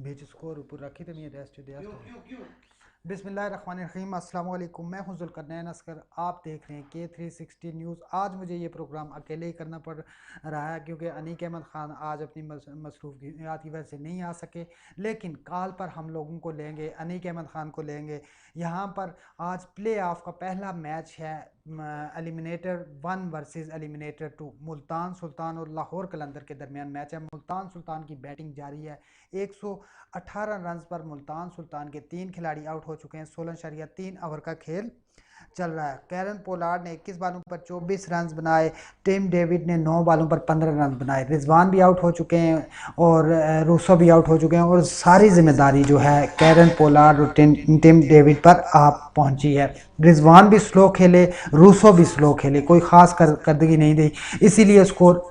बीच score ऊपर रखी तो नहीं रेस्ट दिया बिस्मिल्लाहिर्रहमानिर्रहीम अस्सलाम वालेकुम। मैं हूं ज़ुल्करनैन असगर, आप देख रहे हैं K360 न्यूज़। आज मुझे ये प्रोग्राम अकेले ही करना पड़ रहा है क्योंकि अनीक अहमद ख़ान आज अपनी मसरूफियात की वजह से नहीं आ सके, लेकिन कॉल पर हम लोगों को लेंगे, अनीक अहमद ख़ान को लेंगे। यहाँ पर आज प्ले ऑफ का पहला मैच है, eliminator 1 versus eliminator 2। Multan Sultan और लाहौर कलंदर के दरमियान मैच है। मुल्तान सुल्तान की बैटिंग जारी है। 118 रन पर मुल्तान सुल्तान के 3 खिलाड़ी आउट हो चुके हैं। 16.3 ओवर का खेल चल रहा है। कैरन पोलार्ड ने 21 बालों पर 24 रन बनाए। टिम डेविड ने 9 बालों पर 15 रन बनाए। रिजवान भी आउट हो चुके हैं और रूसो भी आउट हो चुके हैं और सारी जिम्मेदारी जो है कैरन पोलार्ड और टिम डेविड पर आप पहुंची है। रिजवान भी स्लो खेले, रूसो भी स्लो खेले, कोई ख़ास करदगी नहीं दी, इसीलिए स्कोर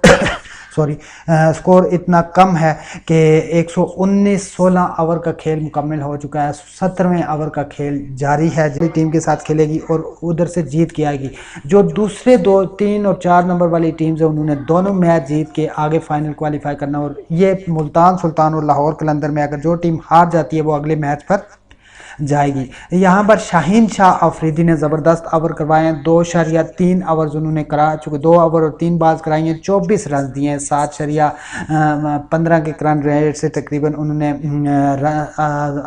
स्कोर इतना कम है कि 119-16 ओवर का खेल मुकम्मल हो चुका है। 17वें ओवर का खेल जारी है। जो टीम के साथ खेलेगी और उधर से जीत के आएगी। जो दूसरे 2, 3 और 4 नंबर वाली टीम्स है उन्होंने दोनों मैच जीत के आगे फाइनल क्वालिफाई करना। और ये मुल्तान सुल्तान और लाहौर कलंदर में अगर जो टीम हार जाती है वो अगले मैच पर जाएगी। यहाँ पर शाहीन शाह अफरीदी ने ज़बरदस्त ओवर करवाए हैं। 2.3 ओवर्स उन्होंने करा चुके, 2 ओवर और 3 बाल्स कराई हैं, 24 रन दिए हैं। 7.15 के करंट रेट से तकरीबन उन्होंने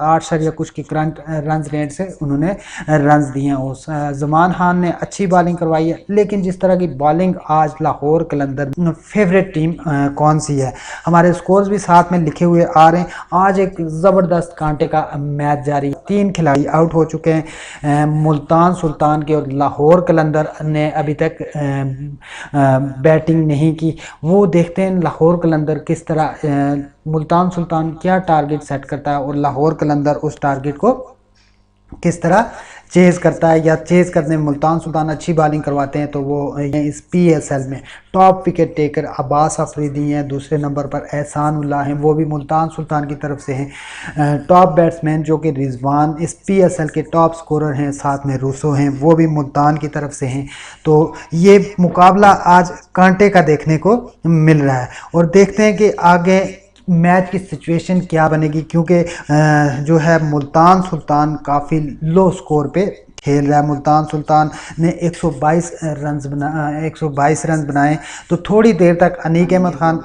8 कुछ की करंट रन रेट से उन्होंने रन दिए हैं। उस जमान खान ने अच्छी बॉलिंग करवाई है, लेकिन जिस तरह की बॉलिंग आज लाहौर कलंदर फेवरेट टीम कौन सी है, हमारे स्कोर्स भी साथ में लिखे हुए आ रहे हैं। आज एक ज़बरदस्त कांटे का मैच जारी, 3 खिलाड़ी आउट हो चुके हैं मुल्तान सुल्तान के, और लाहौर कलंदर ने अभी तक बैटिंग नहीं की। वो देखते हैं लाहौर कलंदर किस तरह, मुल्तान सुल्तान क्या टारगेट सेट करता है और लाहौर कलंदर उस टारगेट को किस तरह चेज़ करता है, या चेज़ करने में मुल्तान सुल्तान अच्छी बॉलिंग करवाते हैं तो वो इस PSL में top wicket taker Abbas Afridi हैं। दूसरे नंबर पर एहसान उल्लाह हैं, वो भी मुल्तान सुल्तान की तरफ से हैं। टॉप बैट्समैन जो कि रिजवान इस PSL के टॉप स्कोरर हैं, साथ में रूसो हैं, वो भी मुल्तान की तरफ से हैं। तो ये मुकाबला आज कांटे का देखने को मिल रहा है और देखते हैं कि आगे मैच की सिचुएशन क्या बनेगी, क्योंकि जो है मुल्तान सुल्तान काफ़ी लो स्कोर पे खेल रहा है। मुल्तान सुल्तान ने 122 रन बनाए। तो थोड़ी देर तक अनीक अहमद ख़ान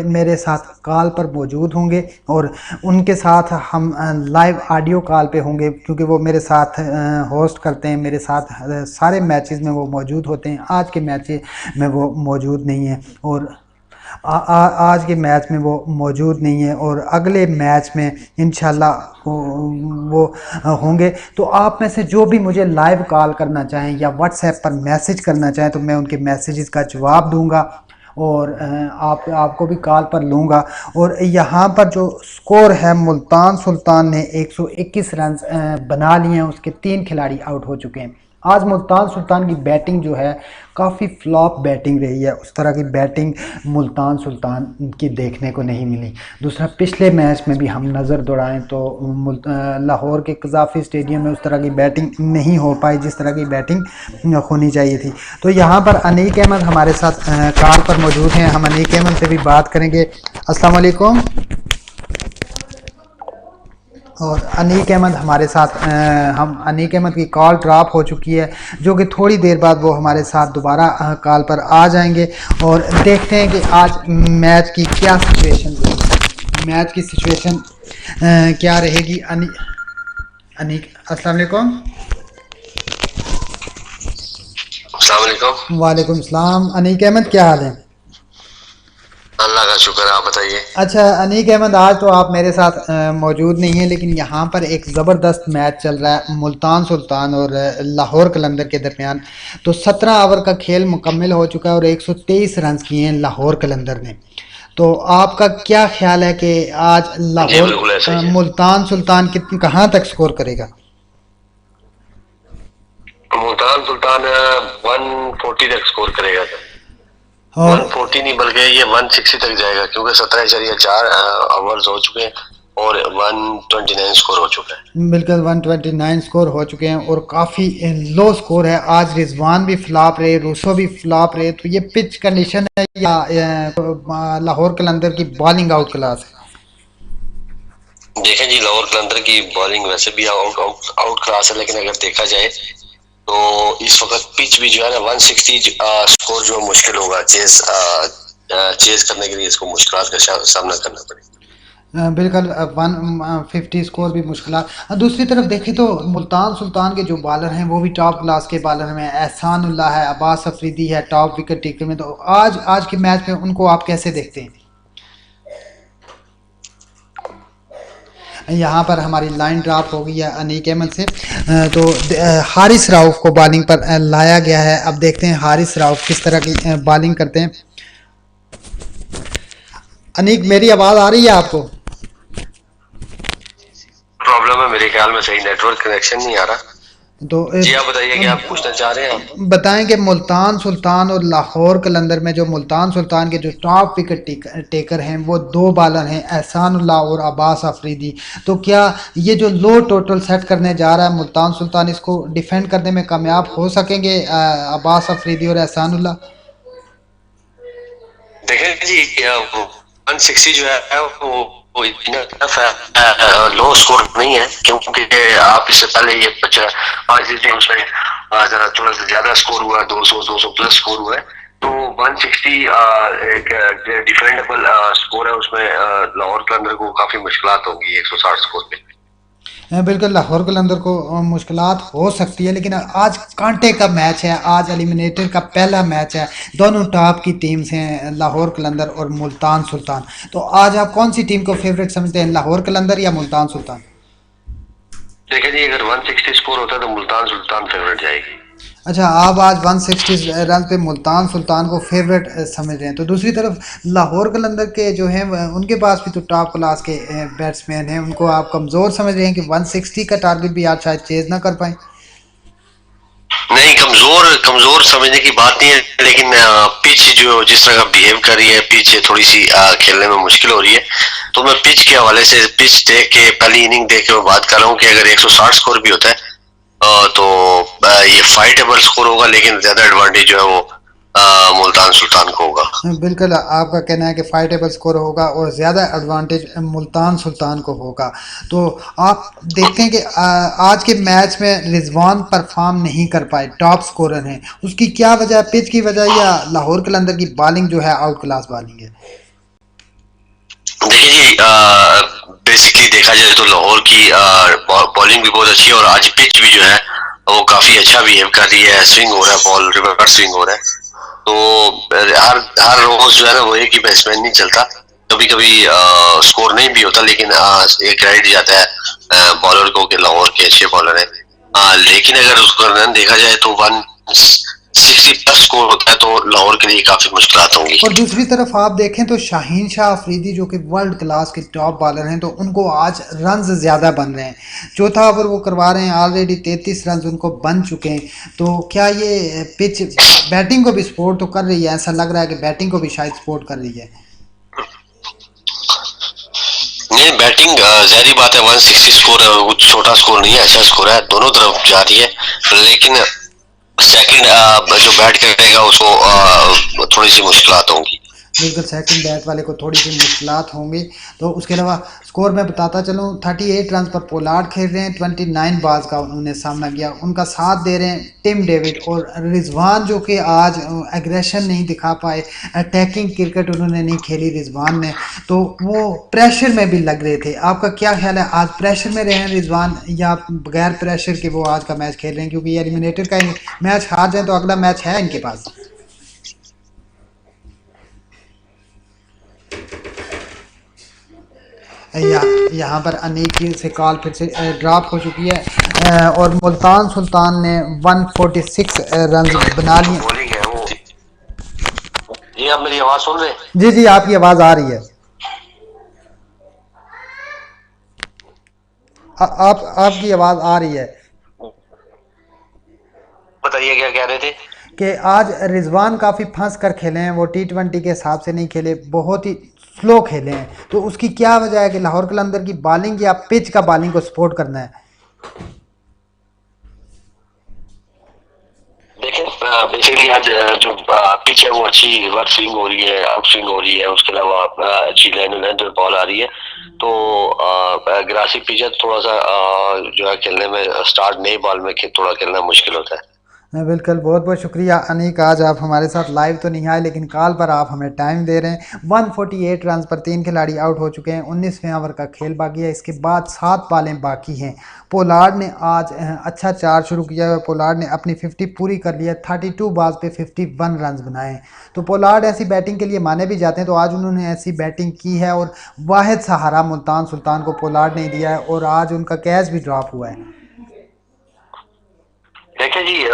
मेरे साथ कॉल पर मौजूद होंगे और उनके साथ हम लाइव ऑडियो कॉल पे होंगे, क्योंकि वो मेरे साथ होस्ट करते हैं, मेरे साथ सारे मैचेस में वो मौजूद होते हैं। आज के मैच में वो मौजूद नहीं है और आज के मैच में वो मौजूद नहीं है और अगले मैच में इंशाल्लाह वो होंगे। तो आप में से जो भी मुझे लाइव कॉल करना चाहें या व्हाट्सएप पर मैसेज करना चाहें तो मैं उनके मैसेजेस का जवाब दूंगा और आपको भी कॉल पर लूँगा। और यहाँ पर जो स्कोर है, मुल्तान सुल्तान ने 121 रन बना लिए हैं, उसके 3 खिलाड़ी आउट हो चुके हैं। आज मुल्तान सुल्तान की बैटिंग जो है काफ़ी फ्लॉप बैटिंग रही है। उस तरह की बैटिंग मुल्तान सुल्तान की देखने को नहीं मिली। दूसरा, पिछले मैच में भी हम नज़र दौड़ाएं तो लाहौर के कज़ाफ़ी स्टेडियम में उस तरह की बैटिंग नहीं हो पाई जिस तरह की बैटिंग होनी चाहिए थी। तो यहाँ पर अनीक अहमद हमारे साथ कॉल पर मौजूद हैं। हम अनीक अहमद से भी बात करेंगे। अस्सलाम वालेकुम। और अनीक अहमद हमारे साथ हम अनीक अहमद की कॉल ड्रॉप हो चुकी है, जो कि थोड़ी देर बाद वो हमारे साथ दोबारा कॉल पर आ जाएंगे और देखते हैं कि आज मैच की क्या सिचुएशन, मैच की सिचुएशन क्या रहेगी। अनीक, अस्सलाम वालेकुम। वालेकुम सलाम। अनीक अहमद, क्या हाल है? अल्लाह का शुक्र है, आप बताइए। अच्छा अनीक अहमद, आज तो आप मेरे साथ मौजूद नहीं हैं, लेकिन यहाँ पर एक ज़बरदस्त मैच चल रहा है मुल्तान सुल्तान और लाहौर कलंदर के दरमियान। तो 17 ओवर का खेल मुकम्मल हो चुका है और 123 रन किए हैं लाहौर कलंदर ने। तो आपका क्या ख्याल है कि आज लाहौर मुल्तान सुल्तान कहाँ तक स्कोर करेगा? मुल्तान सुल्तान 140 तक स्कोर करेगा। 140 नहीं बल्कि ये 160 तक जाएगा, क्योंकि 17.4 ओवर्स हो चुके हैं और 129 स्कोर हो चुका है। बिल्कुल 129 स्कोर हो चुके हैं और काफ़ी लो स्कोर है। आज रिजवान भी फ्लॉप रहे, रूसो भी फ्लॉप रहे। तो ये पिच कंडीशन है या लाहौर कलंदर की बॉलिंग आउट क्लास है? देखें जी, लाहौर कलंदर की बॉलिंग वैसे भी आउट क्लास है, लेकिन अगर देखा जाए तो इस वक्त पिच भी जो है ना 160 स्कोर जो मुश्किल होगा चेज करने के लिए, इसको मुश्किल का सामना करना पड़ेगा। बिल्कुल 150 स्कोर भी मुश्किल। दूसरी तरफ देखें तो मुल्तान सुल्तान के जो बॉलर हैं वो भी टॉप क्लास के बॉलर हैं। एहसान उल्लाह है, अब्बास अफरीदी है टॉप विकेट टेकर में। तो आज के मैच में उनको आप कैसे देखते हैं? यहाँ पर हमारी लाइन ड्रॉप हो गई है अनीक अहमद से। तो हारिस राउफ को बॉलिंग पर लाया गया है। अब देखते हैं हारिस राउफ किस तरह की बॉलिंग करते हैं। अनीक, मेरी आवाज़ आ रही है आपको? प्रॉब्लम है मेरे ख्याल में, सही नेटवर्क कनेक्शन नहीं आ रहा। तो जी आप बताइए कि आप पूछना चाह रहे हैं आप? बताएं कि मुल्तान सुल्तान और लाहौर कलंदर में जो मुल्तान सुल्तान के जो टॉप विकेट टेकर हैं वो दो बॉलर हैं, एहसानुल्लाह और अब्बास अफरीदी। तो क्या ये जो लो टोटल सेट करने जा रहा है मुल्तान सुल्तान, इसको डिफेंड करने में कामयाब हो सकेंगे अब्बास अफरीदी और एहसानुल्लाह? देखें जी, वो 160 जो है वो इतना टफ है, लो स्कोर नहीं है, क्योंकि आप इससे पहले ये आज जिस दिन उसमें जरा थोड़ा सा ज्यादा स्कोर हुआ, 200 प्लस स्कोर हुआ है। तो 160 एक डिफेंडेबल स्कोर है, उसमें लाहौर के अंदर को काफी मुश्किलात होंगी 160 स्कोर पे। बिल्कुल लाहौर कलंदर को मुश्किलात हो सकती है, लेकिन आज कांटे का मैच है, आज एलिमिनेटर का पहला मैच है। दोनों टॉप की टीम्स हैं, लाहौर कलंदर और मुल्तान सुल्तान। तो आज आप कौन सी टीम को फेवरेट समझते हैं, लाहौर कलंदर या मुल्तान सुल्तान? देखिए जी, अगर 160 स्कोर होता है तो मुल्तान सुल्तान फेवरेट जाएगी। अच्छा, आप आज 160 रन पे मुल्तान सुल्तान को फेवरेट समझ रहे हैं। तो दूसरी तरफ लाहौर कलंदर के जो हैं उनके पास भी तो टॉप क्लास के बैट्समैन हैं, उनको आप कमज़ोर समझ रहे हैं कि 160 का टारगेट भी आज शायद चेज ना कर पाए? नहीं, कमजोर कमजोर समझने की बात नहीं है, लेकिन पिच जो जिस तरह का बिहेव कर रही है, पिच थोड़ी सी खेलने में मुश्किल हो रही है। तो मैं पिच के हवाले से पिच देख के, पहली इनिंग देख के मैं बात कर रहा हूँ कि अगर 160 स्कोर भी होता है तो ये फाइटेबल स्कोर होगा, लेकिन ज्यादा एडवांटेज जो है वो मुल्तान सुल्तान को होगा। बिल्कुल आपका कहना है कि फाइटेबल स्कोर होगा और ज़्यादा एडवांटेज मुल्तान सुल्तान को होगा। तो आप देखते हैं कि आज के मैच में रिजवान परफॉर्म नहीं कर पाए, टॉप स्कोरर हैं। उसकी क्या वजह, पिच की वजह या लाहौर कलंदर की बॉलिंग जो है आउट क्लास बॉलिंग है? देखिए जी, बेसिकली देखा जाए तो लाहौर की बॉलिंग भी बहुत अच्छी है, और आज पिच भी जो है वो काफी अच्छा बिहेव कर रही है। स्विंग हो रहा है, बॉल रिवर्स स्विंग हो रहा है। तो हर हर रोज जो है ना वो एक ही बैट्समैन नहीं चलता, कभी कभी स्कोर नहीं भी होता, लेकिन एक क्रेडिट जाता है बॉलर को कि लाहौर के अच्छे बॉलर हैं। लेकिन अगर उसका रन देखा जाए तो 160 प्लस स्कोर होता है, तो लाहौर के लिए काफी मुश्किलात होंगी। और दूसरी तरफ आप देखें तो शाहीन शाह अफरीदी जो कि वर्ल्ड क्लास के टॉप बॉलर हैं, तो उनको आज रन्स ज़्यादा बन रहे हैं। चौथा ओवर वो करवा रहे हैं, ऑलरेडी 33 रन उनको बन चुके हैं। तो क्या ये पिच बैटिंग को भी सपोर्ट तो कर रही है? ऐसा लग रहा है कि बैटिंग को भी शायद सपोर्ट कर रही है। नहीं, बैटिंग जाहिर बात है, 160 स्कोर है, कुछ छोटा स्कोर नहीं है, अच्छा स्कोर है, दोनों तरफ जा रही है। लेकिन सेकंड जो बैट करेगा उसको थोड़ी सी मुश्किलात होंगी। बिल्कुल सेकंड बैट वाले को थोड़ी सी मुश्किलात होंगी। तो उसके अलावा स्कोर मैं बताता चलूँ, 38 रन पर पोलार्ड खेल रहे हैं, 29 बाज का उन्होंने सामना किया। उनका साथ दे रहे हैं टिम डेविड और रिजवान, जो कि आज एग्रेशन नहीं दिखा पाए, अटैकिंग क्रिकेट उन्होंने नहीं खेली रिजवान ने। तो वो प्रेशर में भी लग रहे थे। आपका क्या ख्याल है, आज प्रेशर में रहे हैं रिजवान या बगैर प्रेशर के वो आज का मैच खेल रहे हैं? क्योंकि ये एलिमिनेटर का मैच हार जाए तो अगला मैच है इनके पास। यहाँ पर अनीक से कॉल फिर से ड्रॉप हो चुकी है और मुल्तान सुल्तान ने 146 रन बना लिए। जी आप मेरी आवाज सुन रहे हैं? जी जी, आपकी आवाज़ आ रही है। आप आपकी आवाज़ आ रही है। बताइए क्या कह रहे थे? कि आज रिजवान काफ़ी फंस कर खेले हैं, वो T20 के हिसाब से नहीं खेले, बहुत ही स्लो खेले हैं। तो उसकी क्या वजह है कि लाहौर कलंदर की बॉलिंग या पिच का बॉलिंग को सपोर्ट करना है? देखें बेसिकली आज जो पिच है वो अच्छी रिवर्स स्विंग हो रही है, अप स्विंग हो रही है, उसके अलावा अच्छी लाइन बॉल आ रही है। तो ग्रासी पिच है, थोड़ा सा जो है खेलने में स्टार्ट नई बॉल में थोड़ा खेलना मुश्किल होता है। बिल्कुल, बहुत बहुत शुक्रिया अनीक, आज आप हमारे साथ लाइव तो नहीं आए लेकिन कॉल पर आप हमें टाइम दे रहे हैं। 148 रन पर 3 खिलाड़ी आउट हो चुके हैं, 19वें ओवर का खेल बाकी है, इसके बाद 7 बॉलें बाकी हैं। पोलार्ड ने आज अच्छा चार्ज शुरू किया है, पोलार्ड ने अपनी 50 पूरी कर ली है, 32 बॉल्स पे 51 रन बनाए हैं। तो पोलार्ड ऐसी बैटिंग के लिए माने भी जाते हैं, तो आज उन्होंने ऐसी बैटिंग की है और वाहिद सहारा मुल्तान सुल्तान को पोलार्ड ने दिया है और आज उनका कैच भी ड्रॉप हुआ है। देखिए जी,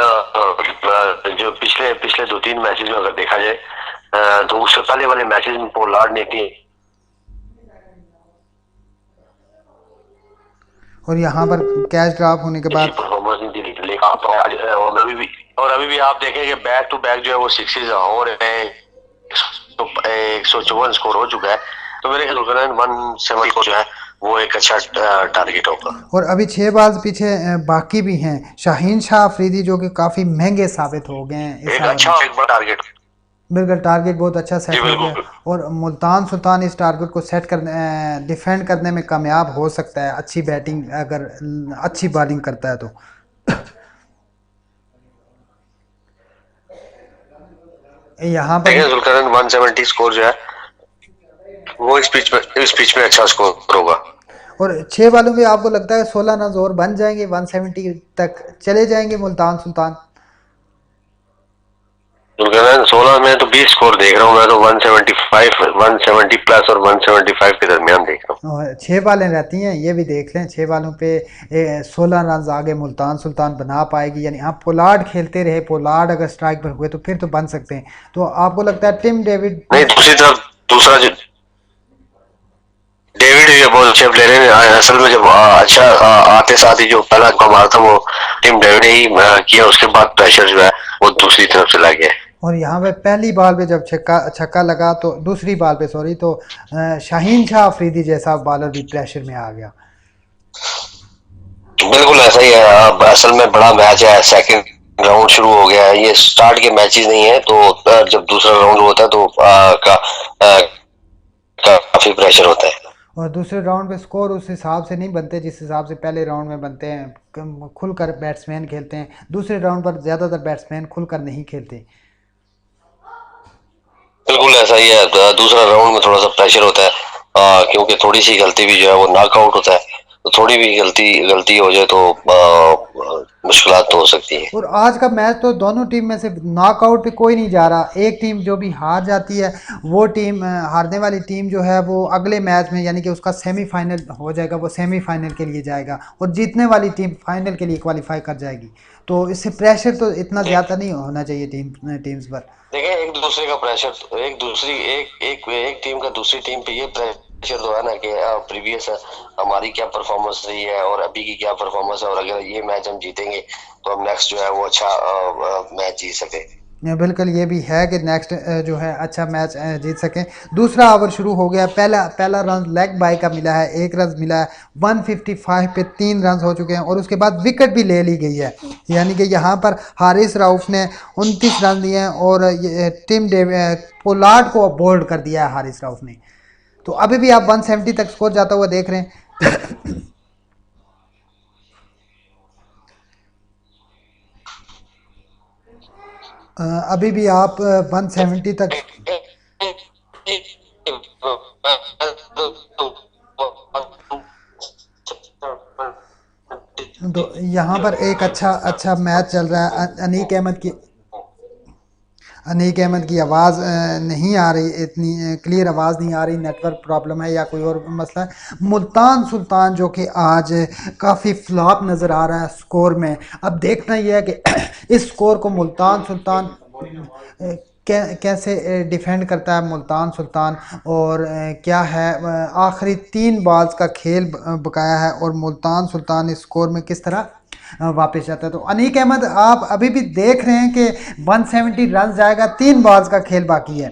जो पिछले पिछले 2-3 मैचेस में अगर देखा जाए, तो उससे पहले वाले मैचेस में पोलार्ड ने इतनी और यहाँ पर कैच ड्रॉप होने के अच्छी बाद परफॉर्मेंस नहीं दी, लेकिन और अभी भी आप देखें कि बैक टू बैक जो है वो सिक्सेस हो रहे हैं। 154 स्कोर हो चुका है, तो मेरे ख्याल से 170 को जो है वो एक अच्छा टारगेट होगा। और अभी 6 बाल्स पीछे बाकी भी हैं, शाहीन शाह अफरीदी जो कि काफ़ी महंगे साबित हो गए हैं इस एक ओवर में। अच्छा एक बड़ा टारगेट। बिल्कुल, टारगेट बहुत अच्छा जी सेट हो गया बिल्कुल। और मुल्तान सुल्तान इस टारगेट को सेट करने डिफेंड करने में कामयाब हो सकता है, अच्छी बैटिंग अगर अच्छी बॉलिंग करता है तो। यहाँ पर देखिए जुल्करन 170 स्कोर जो है वो इस पिच में अच्छा स्कोर होगा। और 6 बालों में आपको लगता है 16 रन और बन जाएंगे, 170 तक चले जाएंगे मुल्तान सुल्तान? जुल्करन 16 में तो 20 स्कोर देख रहा हूँ मैं, तो 175, 170 प्लस और 175 के दरमियान देख रहा हूँ। और 6 बालें रहती हैं, ये भी देख लें, 6 बालों पे 16 रन आगे मुल्तान सुल्तान बना पाएगी। यानी आप पोलार्ड खेलते रहे, पोलार्ड अगर स्ट्राइक पर हुए तो फिर तो बन सकते हैं। तो आपको लगता है टिम डेविड नहीं, दूसरी तरफ दूसरा जो डेविड ये बहुत अच्छे प्लेयर है असल में। जब अच्छा आते साथ ही जो पहला का मारा था वो टीम डेविड ने ही किया, उसके बाद प्रेशर जो है वो दूसरी तरफ चला गया। और यहाँ पे पहली बॉल पे जब छक्का छक्का लगा तो दूसरी बॉल पे सॉरी, तो शाहीन शाह अफरीदी जैसा बॉलर भी प्रेशर में आ गया। बिल्कुल ऐसा ही है। अब असल में बड़ा मैच है, सेकंड राउंड शुरू हो गया है, ये स्टार्ट के मैचेस नहीं है। तो जब दूसरा राउंड होता है तो काफी प्रेशर होता है। और दूसरे राउंड पे स्कोर उस हिसाब से नहीं बनते जिस हिसाब से पहले राउंड में बनते हैं, खुलकर बैट्समैन खेलते हैं। दूसरे राउंड पर ज़्यादातर बैट्समैन खुलकर नहीं खेलते। बिल्कुल ऐसा ही है, दूसरा राउंड में थोड़ा सा प्रेशर होता है, क्योंकि थोड़ी सी गलती भी जो है वो नॉकआउट होता है। तो थोड़ी भी गलती गलती हो जाए तो मुश्किलात तो हो सकती है। और आज का मैच तो दोनों टीम में से नॉकआउट पे कोई नहीं जा रहा। एक टीम जो भी हार जाती है वो टीम हारने वाली टीम जो है वो अगले मैच में यानी कि उसका सेमीफाइनल हो जाएगा, वो सेमीफाइनल के लिए जाएगा और जीतने वाली टीम फाइनल के लिए क्वालिफाई कर जाएगी। तो इससे प्रेशर तो इतना ज़्यादा नहीं होना चाहिए टीम्स पर। देखिए एक दूसरे का प्रेशर, एक टीम का दूसरी टीम पे ये प्रेशर तो है ना कि प्रीवियस हमारी क्या परफॉर्मेंस रही है और अभी की क्या परफॉर्मेंस है, और अगर ये मैच हम जीतेंगे तो हम नेक्स्ट जो है वो अच्छा मैच जीत सके। बिल्कुल, ये भी है कि नेक्स्ट जो है अच्छा मैच जीत सकें। दूसरा ओवर शुरू हो गया, पहला पहला रन लेग बाय का मिला है, 1 रन मिला है। 155 पे 3 रन हो चुके हैं और उसके बाद विकेट भी ले ली गई है। यानी कि यहाँ पर हारिस राउफ ने 29 रन दिए हैं और पोलार्ड को बोल्ड कर दिया है हारिस राउफ ने। तो अभी भी आप 170 तक स्कोर जाता हुआ देख रहे हैं। अभी भी आप 170 तक। तो यहाँ पर एक अच्छा अच्छा मैच चल रहा है। अनीक अहमद की आवाज़ नहीं आ रही, इतनी क्लियर आवाज़ नहीं आ रही, नेटवर्क प्रॉब्लम है या कोई और मसला है। मुल्तान सुल्तान जो कि आज काफ़ी फ्लॉप नज़र आ रहा है स्कोर में। अब देखना यह है कि इस स्कोर को मुल्तान सुल्तान कैसे डिफेंड करता है मुल्तान सुल्तान, और क्या है आखिरी 3 बॉल्स का खेल बकाया है और मुल्तान सुल्तान इस स्कोर में किस तरह वापस जाता है। तो अनीक अहमद आप अभी भी देख रहे हैं कि 170 रन जाएगा, 3 बॉल्स का खेल बाकी है।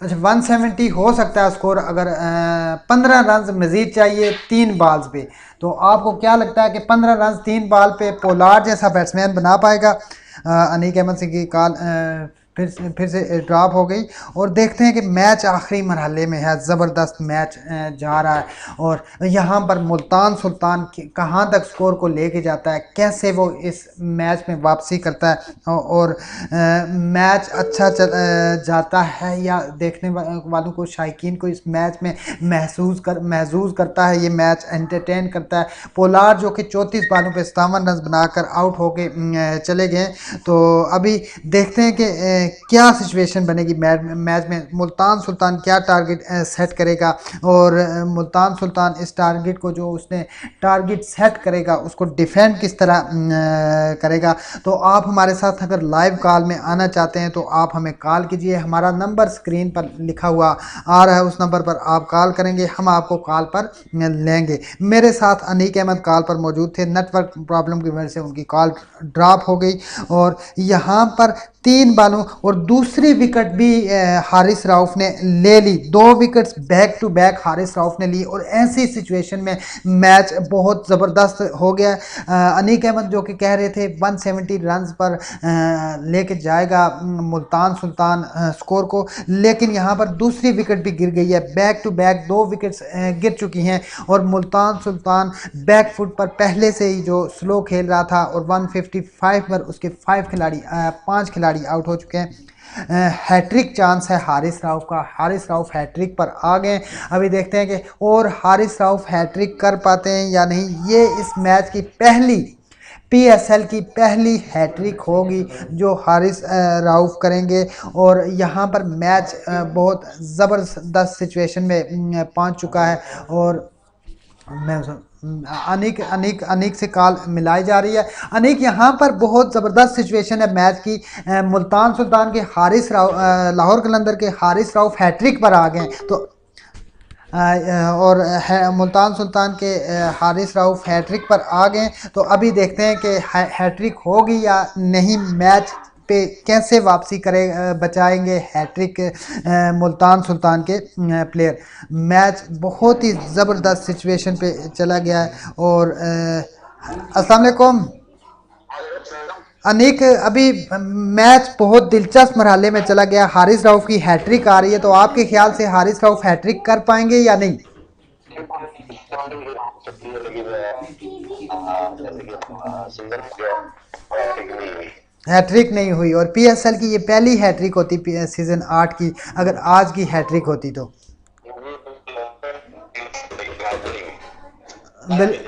अच्छा 170 हो सकता है स्कोर, अगर 15 रन मज़ीद चाहिए 3 बॉल्स पे, तो आपको क्या लगता है कि 15 रन 3 बॉल पे पोलार्ड जैसा बैट्समैन बना पाएगा? अनीक अहमद सिंह की कॉल फिर से ड्रॉप हो गई। और देखते हैं कि मैच आखिरी मरहले में है, ज़बरदस्त मैच जा रहा है। और यहाँ पर मुल्तान सुल्तान कहाँ तक स्कोर को लेके जाता है, कैसे वो इस मैच में वापसी करता है, और मैच अच्छा जाता है या देखने वालों को, शायकीन को इस मैच में महसूस करता है, ये मैच एंटरटेन करता है। पोलार्ड जो कि 34 बालों पे 57 रन बनाकर आउट होके चले गए। तो अभी देखते हैं कि क्या सिचुएशन बनेगी मैच में, मुल्तान सुल्तान क्या टारगेट सेट करेगा, और मुल्तान सुल्तान इस टारगेट को, जो उसने टारगेट सेट करेगा, उसको डिफेंड किस तरह करेगा। तो आप हमारे साथ अगर लाइव कॉल में आना चाहते हैं तो आप हमें कॉल कीजिए, हमारा नंबर स्क्रीन पर लिखा हुआ आ रहा है, उस नंबर पर आप कॉल करेंगे, हम आपको कॉल पर लेंगे। मेरे साथ अनीक अहमद कॉल पर मौजूद थे, नेटवर्क प्रॉब्लम की वजह से उनकी कॉल ड्रॉप हो गई। और यहाँ पर 3 बालों और दूसरी विकेट भी हारिस राउफ ने ले ली, 2 wickets back to back Haris Rauf ने ली, और ऐसी सिचुएशन में मैच बहुत ज़बरदस्त हो गया। अनीक अहमद जो कि कह रहे थे 170 रन पर लेके जाएगा मुल्तान सुल्तान स्कोर को, लेकिन यहाँ पर दूसरी विकेट भी गिर गई है, बैक टू बैक 2 विकेट्स गिर चुकी हैं। और मुल्तान सुल्तान बैक फुट पर पहले से ही जो स्लो खेल रहा था, और 155 पर उसके 5 खिलाड़ी आउट हो चुके हैं। हैट्रिक चांस है हारिस राउफ का, हारिस राउफ हैट्रिक पर आ गए। अभी देखते हैं कि और हारिस राउफ हैट्रिक कर पाते हैं या नहीं। ये इस मैच की PSL की पहली हैट्रिक होगी जो हारिस राउफ करेंगे। और यहाँ पर मैच बहुत ज़बरदस्त सिचुएशन में पहुँच चुका है। और मैं अनीक से कॉल मिलाई जा रही है। अनीक, यहाँ पर बहुत ज़बरदस्त सिचुएशन है मैच की। मुल्तान सुल्तान के हारिस राउफ, लाहौर कलंदर के हारिस राउफ हैट्रिक पर आ गए। तो और मुल्तान सुल्तान के हारिस राउफ हैट्रिक पर आ गए। तो अभी देखते हैं कि हैट्रिक होगी या नहीं, मैच पे कैसे वापसी करे बचाएंगे हैट्रिक मुल्तान सुल्तान के प्लेयर। मैच बहुत ही ज़बरदस्त सिचुएशन पे चला गया है। और अस्सलाम वालेकुम अनीक, अभी मैच बहुत दिलचस्प मरहले में चला गया, हारिस राउफ की हैट्रिक आ रही है, तो आपके ख्याल से हारिस राउफ हैट्रिक कर पाएंगे या नहीं? हैट्रिक नहीं हुई, और PSL की ये पहली हैट्रिक होती सीज़न 8 की, अगर आज की हैट्रिक होती तो। बिल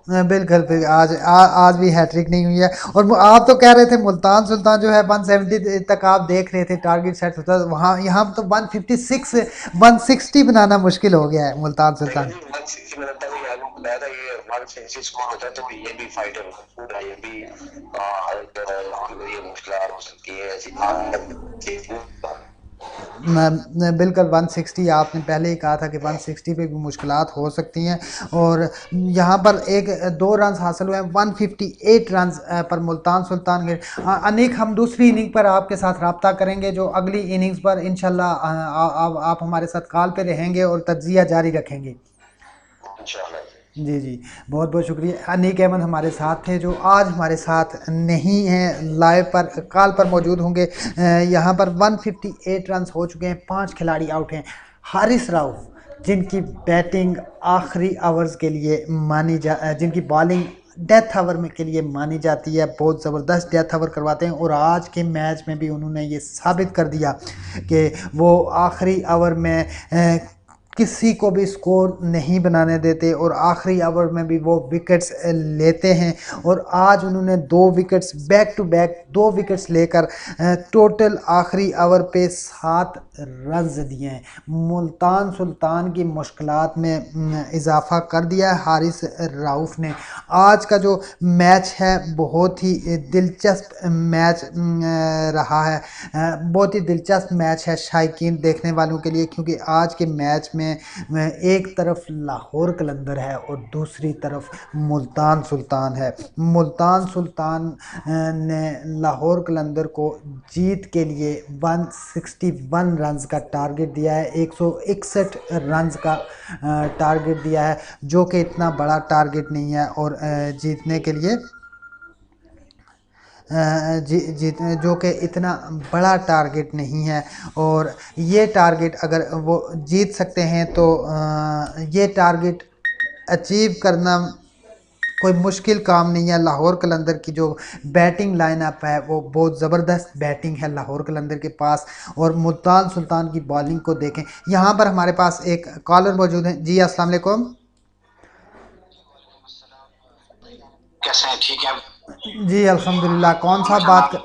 बिल्कुल बिल्कुल, आज भी हैट्रिक नहीं हुई है। और आप तो कह रहे थे मुल्तान सुल्तान जो है 170 तक आप देख रहे थे टारगेट सेट होता, वहाँ यहाँ तो 156 160 बनाना मुश्किल हो गया है मुल्तान सुल्तान। बिल्कुल 160, आपने पहले ही कहा था कि 160 पे भी मुश्किलात हो सकती हैं। और यहाँ पर 2 रन हासिल हुए हैं 158 रन पर मुल्तान सुल्तान के। अनीक, हम दूसरी इनिंग पर आपके साथ रब्ता करेंगे, जो अगली इनिंग्स पर इंशाल्लाह आप हमारे साथ कॉल पे रहेंगे और तज्जिया जारी रखेंगे। जी जी, बहुत बहुत शुक्रिया। अनीक अहमद हमारे साथ थे, जो आज हमारे साथ नहीं हैं, लाइव पर कॉल पर मौजूद होंगे। यहाँ पर 158 रन हो चुके हैं, 5 खिलाड़ी आउट हैं। हारिस राउफ जिनकी बैटिंग आखिरी आवर्स के लिए जिनकी बॉलिंग डेथ आवर में के लिए मानी जाती है, बहुत ज़बरदस्त डेथ आवर करवाते हैं। और आज के मैच में भी उन्होंने ये साबित कर दिया कि वो आखिरी आवर में किसी को भी स्कोर नहीं बनाने देते, और आखिरी ओवर में भी वो विकेट्स लेते हैं। और आज उन्होंने 2 wickets back to back 2 wickets लेकर टोटल आखिरी ओवर पे 7 रन दिए हैं। मुल्तान सुल्तान की मुश्किलात में इजाफा कर दिया है हारिस राउफ ने। आज का जो मैच है बहुत ही दिलचस्प मैच रहा है, बहुत ही दिलचस्प मैच है शायकीन देखने वालों के लिए, क्योंकि आज के मैच में में एक तरफ लाहौर कलंदर है और दूसरी तरफ मुल्तान सुल्तान है। मुल्तान सुल्तान ने लाहौर कलंदर को जीत के लिए 161 रन्स का टारगेट दिया है, 161 रन्स का टारगेट दिया है, जो कि इतना बड़ा टारगेट नहीं है और जीतने के लिए जीत जो कि इतना बड़ा टारगेट नहीं है। और ये टारगेट अगर वो जीत सकते हैं तो ये टारगेट अचीव करना कोई मुश्किल काम नहीं है। लाहौर कलंदर की जो बैटिंग लाइनअप है वो बहुत ज़बरदस्त बैटिंग है लाहौर कलंदर के पास। और मुल्तान सुल्तान की बॉलिंग को देखें, यहाँ पर हमारे पास एक कॉलर मौजूद है। जी अस्सलाम वालेकुम। कैसे हैं? ठीक है जी अल्हम्दुलिल्लाह। कौन सा माशाल्लाह। बात कर...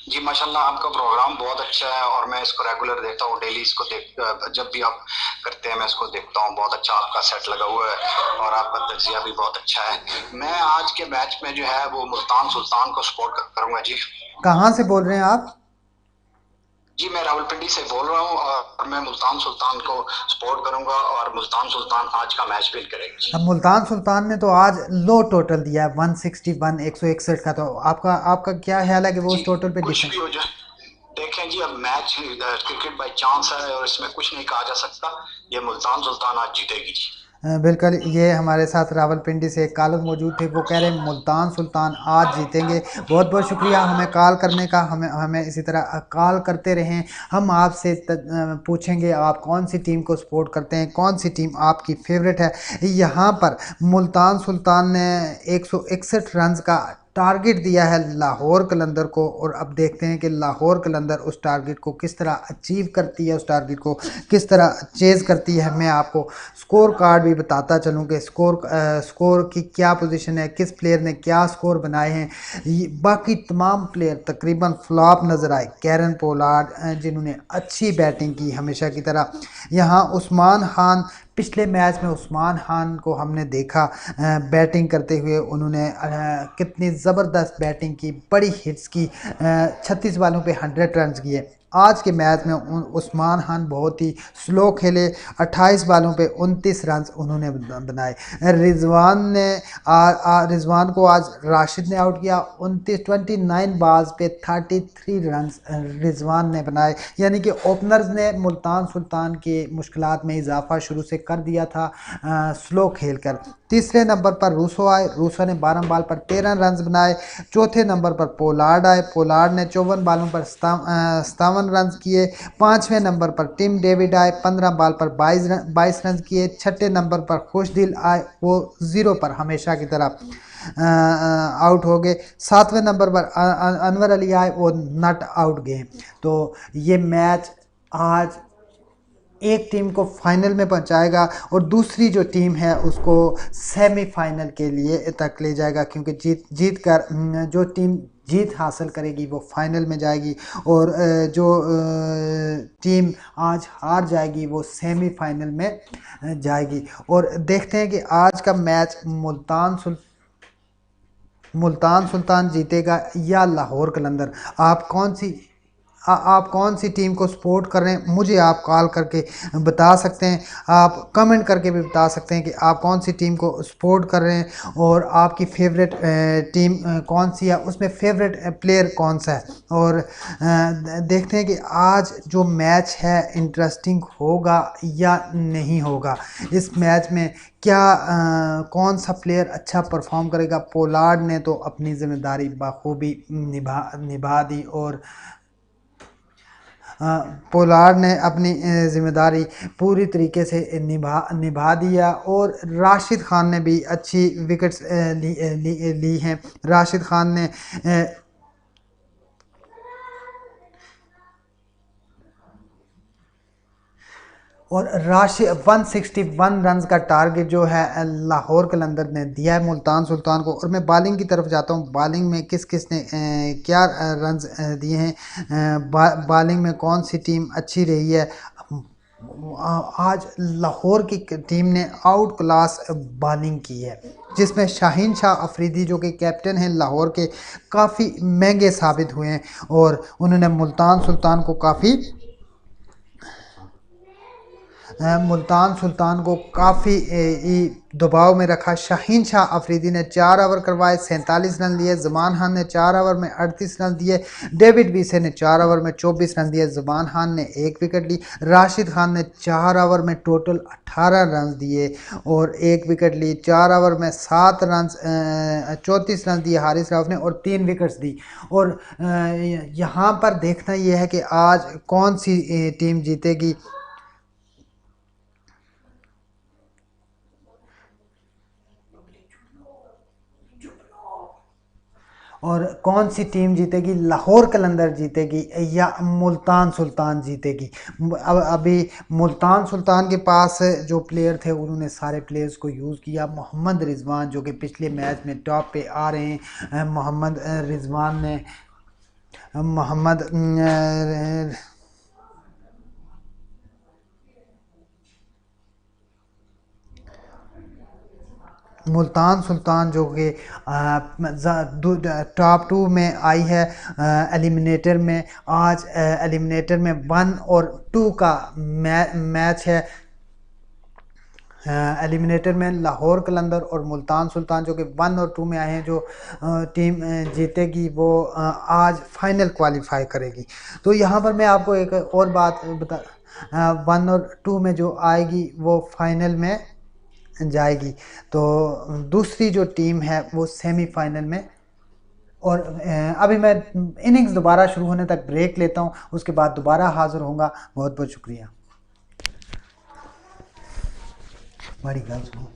जी माशाल्लाह, आपका प्रोग्राम बहुत अच्छा है और मैं इसको रेगुलर देखता हूँ, डेली इसको देख, जब भी आप करते हैं मैं इसको देखता हूँ। बहुत अच्छा आपका सेट लगा हुआ है और आपका तजिया भी बहुत अच्छा है। मैं आज के मैच में जो है वो मुल्तान सुल्तान को सपोर्ट करूंगा जी। कहाँ से बोल रहे हैं आप? जी मैं रावलपिंडी से बोल रहा हूँ और मैं मुल्तान सुल्तान को सपोर्ट करूंगा और मुल्तान सुल्तान आज का मैच विन करेगी। अब मुल्तान सुल्तान ने तो आज लो टोटल दिया है 161 161 का, तो आपका आपका क्या ख्याल है कि वो जी उस टोटल पे कुछ डिफेंड... भी हो जाए, देखें जी, अब मैच क्रिकेट बाय चांस है और इसमें कुछ नहीं कहा जा सकता। ये मुल्तान सुल्तान आज जीतेगी जी। बिल्कुल। ये हमारे साथ रावलपिंडी से एक कॉलर मौजूद थे, वो कह रहे हैं मुल्तान सुल्तान आज जीतेंगे। बहुत बहुत शुक्रिया हमें कॉल करने का। हमें हमें इसी तरह कॉल करते रहें। हम आपसे पूछेंगे आप कौन सी टीम को सपोर्ट करते हैं, कौन सी टीम आपकी फेवरेट है। यहाँ पर मुल्तान सुल्तान ने 161 रन्स का टारगेट दिया है लाहौर कलंदर को, और अब देखते हैं कि लाहौर कलंदर उस टारगेट को किस तरह अचीव करती है, उस टारगेट को किस तरह चेज़ करती है। मैं आपको स्कोर कार्ड भी बताता चलूँ कि स्कोर की क्या पोजीशन है, किस प्लेयर ने क्या स्कोर बनाए हैं। बाकी तमाम प्लेयर तकरीबन फ्लॉप नज़र आए। कैरन पोलार्ड जिन्होंने अच्छी बैटिंग की हमेशा की तरह। यहाँ उस्मान खान, पिछले मैच में उस्मान खान को हमने देखा बैटिंग करते हुए। उन्होंने कितनी ज़बरदस्त बैटिंग की, बड़ी हिट्स की, 36 बॉलों पे 100 रन किए। आज के मैच में उस्मान खान बहुत ही स्लो खेले, 28 बॉलों पे 29 रन उन्होंने बनाए। रिजवान को आज राशिद ने आउट किया। 29 बॉल्स पे 33 रन रिजवान ने बनाए। यानी कि ओपनर्स ने मुल्तान सुल्तान के मुश्किलात में इजाफा शुरू से कर दिया था स्लो खेलकर। तीसरे नंबर पर रूसो आए। रूसो ने 12 बॉल पर 13 रन बनाए। चौथे नंबर पर पोलार्ड आए। पोलार्ड ने 54 बॉलों पर 57 रन किए। पाँचवें नंबर पर टिम डेविड आए। 15 बॉल पर 22 रन किए। छठे नंबर पर खुशदिल आए, वो 0 पर हमेशा की तरह आउट हो गए। सातवें नंबर पर अनवर अली आए, वो नट आउट गए। तो ये मैच आज एक टीम को फाइनल में पहुंचाएगा और दूसरी जो टीम है उसको सेमीफाइनल के लिए तक ले जाएगा, क्योंकि जीत कर जो टीम जीत हासिल करेगी वो फाइनल में जाएगी और जो टीम आज हार जाएगी वो सेमीफाइनल में जाएगी। और देखते हैं कि आज का मैच मुल्तान सुल्तान जीतेगा या लाहौर कलंदर। आप कौन सी टीम को सपोर्ट कर रहे हैं, मुझे आप कॉल करके बता सकते हैं। आप कमेंट करके भी बता सकते हैं कि आप कौन सी टीम को सपोर्ट कर रहे हैं और आपकी फेवरेट टीम कौन सी है, उसमें फेवरेट प्लेयर कौन सा है। और देखते हैं कि आज जो मैच है इंटरेस्टिंग होगा या नहीं होगा। इस मैच में क्या कौन सा प्लेयर अच्छा परफॉर्म करेगा। पोलार्ड ने तो अपनी ज़िम्मेदारी बखूबी निभा दी और पोलार्ड ने अपनी ज़िम्मेदारी पूरी तरीके से निभा दिया। और राशिद खान ने भी अच्छी विकेट्स ली हैं। राशिद खान ने और 161 रन का टारगेट जो है लाहौर कलंदर ने दिया है मुल्तान सुल्तान को। और मैं बॉलिंग की तरफ जाता हूँ। बॉलिंग में किस किस ने क्या रन दिए हैं, बॉलिंग में कौन सी टीम अच्छी रही है। आज लाहौर की टीम ने आउट क्लास बॉलिंग की है, जिसमें शाहीन शाह अफरीदी जो कि कैप्टन हैं लाहौर के, काफ़ी महंगे साबित हुए हैं और उन्होंने मुल्तान सुल्तान को काफ़ी मुल्तान सुल्तान को काफ़ी दबाव में रखा। शाहीन शाह अफरीदी ने 4 ओवर करवाए, 47 रन लिए। ज़मान खान ने 4 ओवर में 38 रन दिए। डेविड वीसे ने 4 ओवर में 24 रन दिए। ज़मान खान ने 1 विकेट ली। राशिद खान ने 4 ओवर में टोटल 18 रन दिए और 1 विकेट ली। 4 ओवर में 7 रन 34 रन दिए हारिस राउफ ने और 3 विकेट्स दी। और यहाँ पर देखना यह है कि आज कौन सी टीम जीतेगी। और कौन सी टीम जीतेगी, लाहौर कलंदर जीतेगी या मुल्तान सुल्तान जीतेगी। अब अभी मुल्तान सुल्तान के पास जो प्लेयर थे उन्होंने सारे प्लेयर्स को यूज़ किया। मोहम्मद रिजवान जो कि पिछले मैच में टॉप पे आ रहे हैं, मोहम्मद रिजवान ने मोहम्मद मुल्तान सुल्तान जो कि टॉप 2 में आई है एलिमिनेटर में। आज एलिमिनेटर में 1 और 2 का मैच है। एलिमिनेटर में लाहौर कलंदर और मुल्तान सुल्तान जो कि 1 और 2 में आए हैं। जो टीम जीतेगी वो आज फाइनल क्वालिफाई करेगी। तो यहाँ पर मैं आपको एक और बात बता 1 और 2 में जो आएगी वो फाइनल में जाएगी। तो दूसरी जो टीम है वो सेमीफाइनल में। और अभी मैं इनिंग्स दोबारा शुरू होने तक ब्रेक लेता हूँ, उसके बाद दोबारा हाजिर होऊंगा। बहुत बहुत शुक्रिया। बड़ी गल सुनो।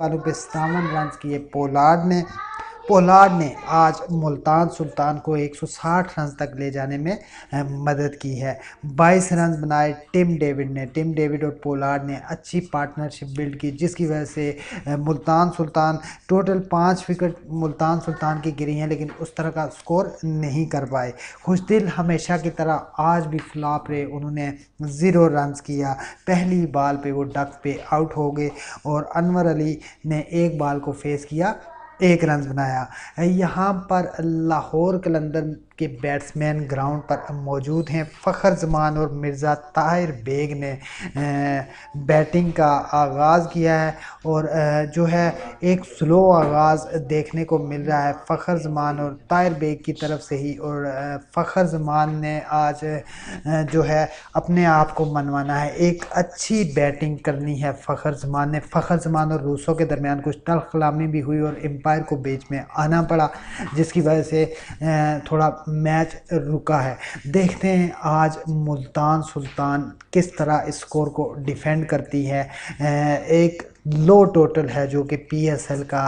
बालों पे 57 रन किए पोलार्ड ने आज मुल्तान सुल्तान को 160 रन तक ले जाने में मदद की है। 22 रन बनाए टिम डेविड और पोलार्ड ने अच्छी पार्टनरशिप बिल्ड की, जिसकी वजह से मुल्तान सुल्तान टोटल 5 विकेट मुल्तान सुल्तान की गिरी हैं, लेकिन उस तरह का स्कोर नहीं कर पाए। खुशदिल हमेशा की तरह आज भी फ्लॉप रहे, उन्होंने 0 रन किया। पहली बॉल पे वो डक पे आउट हो गए और अनवर अली ने एक बॉल को फेस किया, 1 रन बनाया। यहाँ पर लाहौर कलंदर के बैट्समैन ग्राउंड पर मौजूद हैं। फ़खर जमान और मिर्ज़ा ताहिर बेग ने बैटिंग का आगाज़ किया है और जो है एक स्लो आगाज़ देखने को मिल रहा है फ़खर जमान और ताहिर बेग की तरफ से ही। और फ़खर जमान ने आज जो है अपने आप को मनवाना है, एक अच्छी बैटिंग करनी है फ़खर जमान ने। फ़खर जमान और रूसों के दरमियान कुछ तल्ख़ कलामी भी हुई और एम्पायर को बीच में आना पड़ा, जिसकी वजह से थोड़ा मैच रुका है। देखते हैं आज मुल्तान सुल्तान किस तरह इस स्कोर को डिफेंड करती है। एक लो टोटल है जो कि पीएसएल का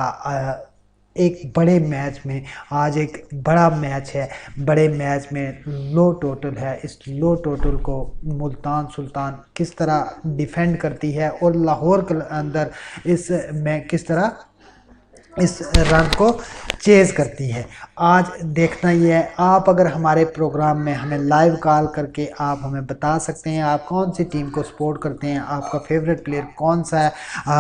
एक बड़े मैच में, आज एक बड़ा मैच है, बड़े मैच में लो टोटल है। इस लो टोटल को मुल्तान सुल्तान किस तरह डिफेंड करती है और लाहौर के अंदर इस में किस तरह इस रन को चेज़ करती है, आज देखना ही है। आप अगर हमारे प्रोग्राम में हमें लाइव कॉल करके आप हमें बता सकते हैं आप कौन सी टीम को सपोर्ट करते हैं, आपका फेवरेट प्लेयर कौन सा है।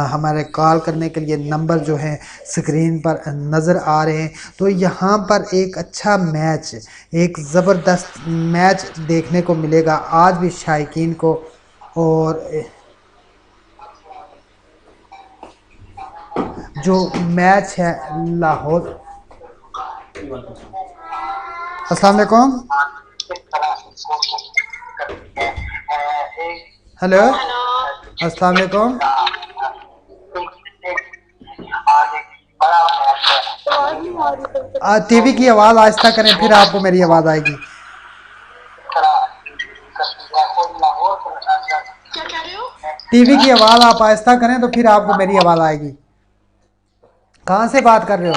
हमारे कॉल करने के लिए नंबर जो है स्क्रीन पर नज़र आ रहे हैं। तो यहाँ पर एक अच्छा मैच, एक ज़बरदस्त मैच देखने को मिलेगा आज भी शायकीन को। और जो मैच है लाहौर, अस्सलाम वालेकुम, हेलो, अस्सलाम वालेकुम। टीवी की आवाज़ आहिस्ता करें फिर आपको मेरी आवाज़ आएगी। क्या कह रहे हो? टीवी की आवाज़ आप आहिस्ता करें तो फिर आपको मेरी आवाज़ आएगी। कहाँ से बात कर रहे हो?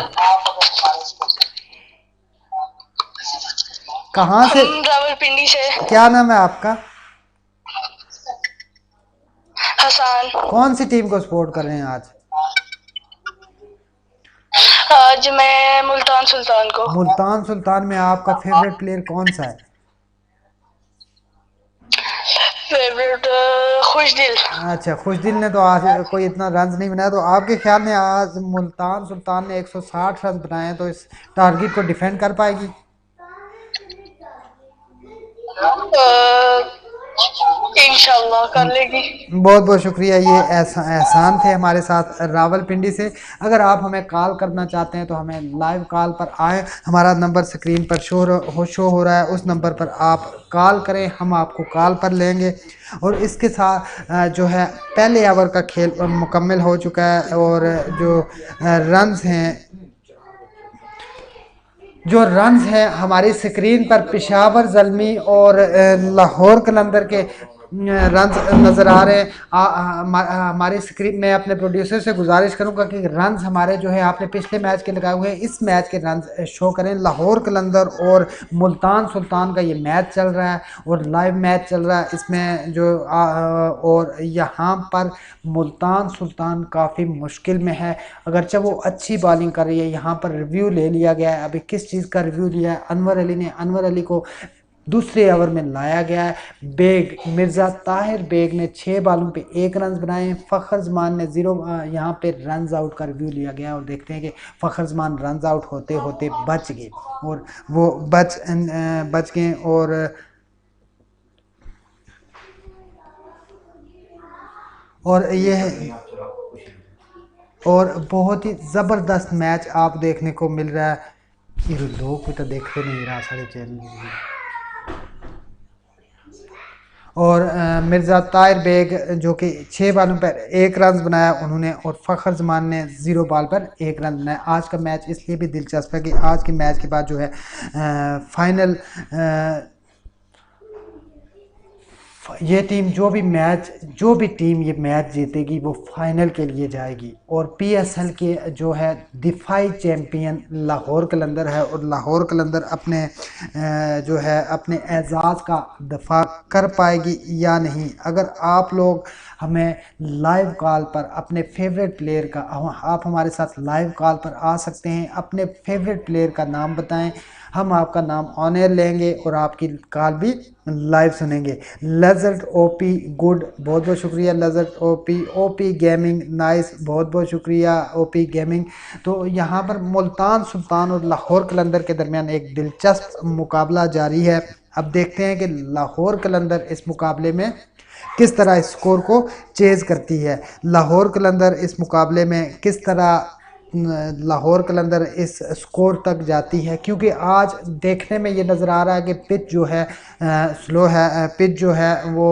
कहाँ से? रावलपिंडी से। क्या नाम है आपका? हसन। कौन सी टीम को सपोर्ट कर रहे हैं आज? आज मैं मुल्तान सुल्तान को। मुल्तान सुल्तान में आपका फेवरेट प्लेयर कौन सा है? फेवरेट खुशदिल। अच्छा, खुशदिल ने तो आज कोई इतना रन नहीं बनाया, तो आपके ख्याल में आज मुल्तान सुल्तान ने 160 रन बनाए तो इस टारगेट को डिफेंड कर पाएगी? इंशाल्लाह कर लेगी। बहुत बहुत शुक्रिया। ये एहसान थे हमारे साथ रावलपिंडी से। अगर आप हमें कॉल करना चाहते हैं तो हमें लाइव कॉल पर आएँ, हमारा नंबर स्क्रीन पर शो हो रहा है, उस नंबर पर आप कॉल करें, हम आपको कॉल पर लेंगे। और इसके साथ जो है पहले ओवर का खेल मुकम्मल हो चुका है और जो रन्स हैं हमारी स्क्रीन पर पेशावर ज़ल्मी और लाहौर कलंदर के रन्स नज़र आ रहे हैं। हमारी स्क्रीन में अपने प्रोड्यूसर से गुजारिश करूंगा कि रन्स हमारे जो है आपने पिछले मैच के लगाए हुए हैं, इस मैच के रन्स शो करें। लाहौर कलंदर और मुल्तान सुल्तान का ये मैच चल रहा है और लाइव मैच चल रहा है इसमें जो और यहाँ पर मुल्तान सुल्तान काफ़ी मुश्किल में है, अगरचे वो अच्छी बॉलिंग कर रही है। यहाँ पर रिव्यू ले लिया गया है, अभी किस चीज़ का रिव्यू लिया है? अनवर अली को दूसरे ओवर में लाया गया है। मिर्ज़ा ताहिर बेग ने 6 बॉलों पे 1 रन बनाए। फ़खर जमान ने 0 यहाँ पे रन आउट का रिव्यू लिया गया और देखते हैं कि फ़खर जमान रन आउट होते होते बच गए और वो बच गए और ये है और बहुत ही ज़बरदस्त मैच आप देखने को मिल रहा है। ये लोग भी तो देखते नहीं रहा सारे चैनल। और मिर्ज़ा ताहिर बेग जो कि 6 बॉलों पर 1 रन बनाया उन्होंने और फ़खर जमान ने 0 बॉल पर 1 रन बनाया। आज का मैच इसलिए भी दिलचस्प है कि आज के मैच के ये टीम जो भी टीम ये मैच जीतेगी वो फाइनल के लिए जाएगी। और पीएसएल के जो है दिफाई चैम्पियन लाहौर कलंदर है, और लाहौर कलंदर अपने जो है अपने एजाज़ का दफा कर पाएगी या नहीं। अगर आप लोग हमें लाइव कॉल पर अपने फेवरेट प्लेयर का, आप हमारे साथ लाइव कॉल पर आ सकते हैं, अपने फेवरेट प्लेयर का नाम बताएं, हम आपका नाम ऑन एयर लेंगे और आपकी कॉल भी लाइव सुनेंगे। लजर्ट ओपी गुड, बहुत बहुत शुक्रिया लजर्ट ओपी। ओपी गेमिंग नाइस, बहुत बहुत शुक्रिया ओपी गेमिंग। तो यहाँ पर मुल्तान सुल्तान और लाहौर कलंदर के दरमियान एक दिलचस्प मुकाबला जारी है। अब देखते हैं कि लाहौर कलंदर इस मुकाबले में किस तरह इस स्कोर को चेज़ करती है। लाहौर कलंदर इस मुकाबले में किस तरह लाहौर कलंदर इस स्कोर तक जाती है, क्योंकि आज देखने में ये नज़र आ रहा है कि पिच जो है स्लो है, पिच जो है वो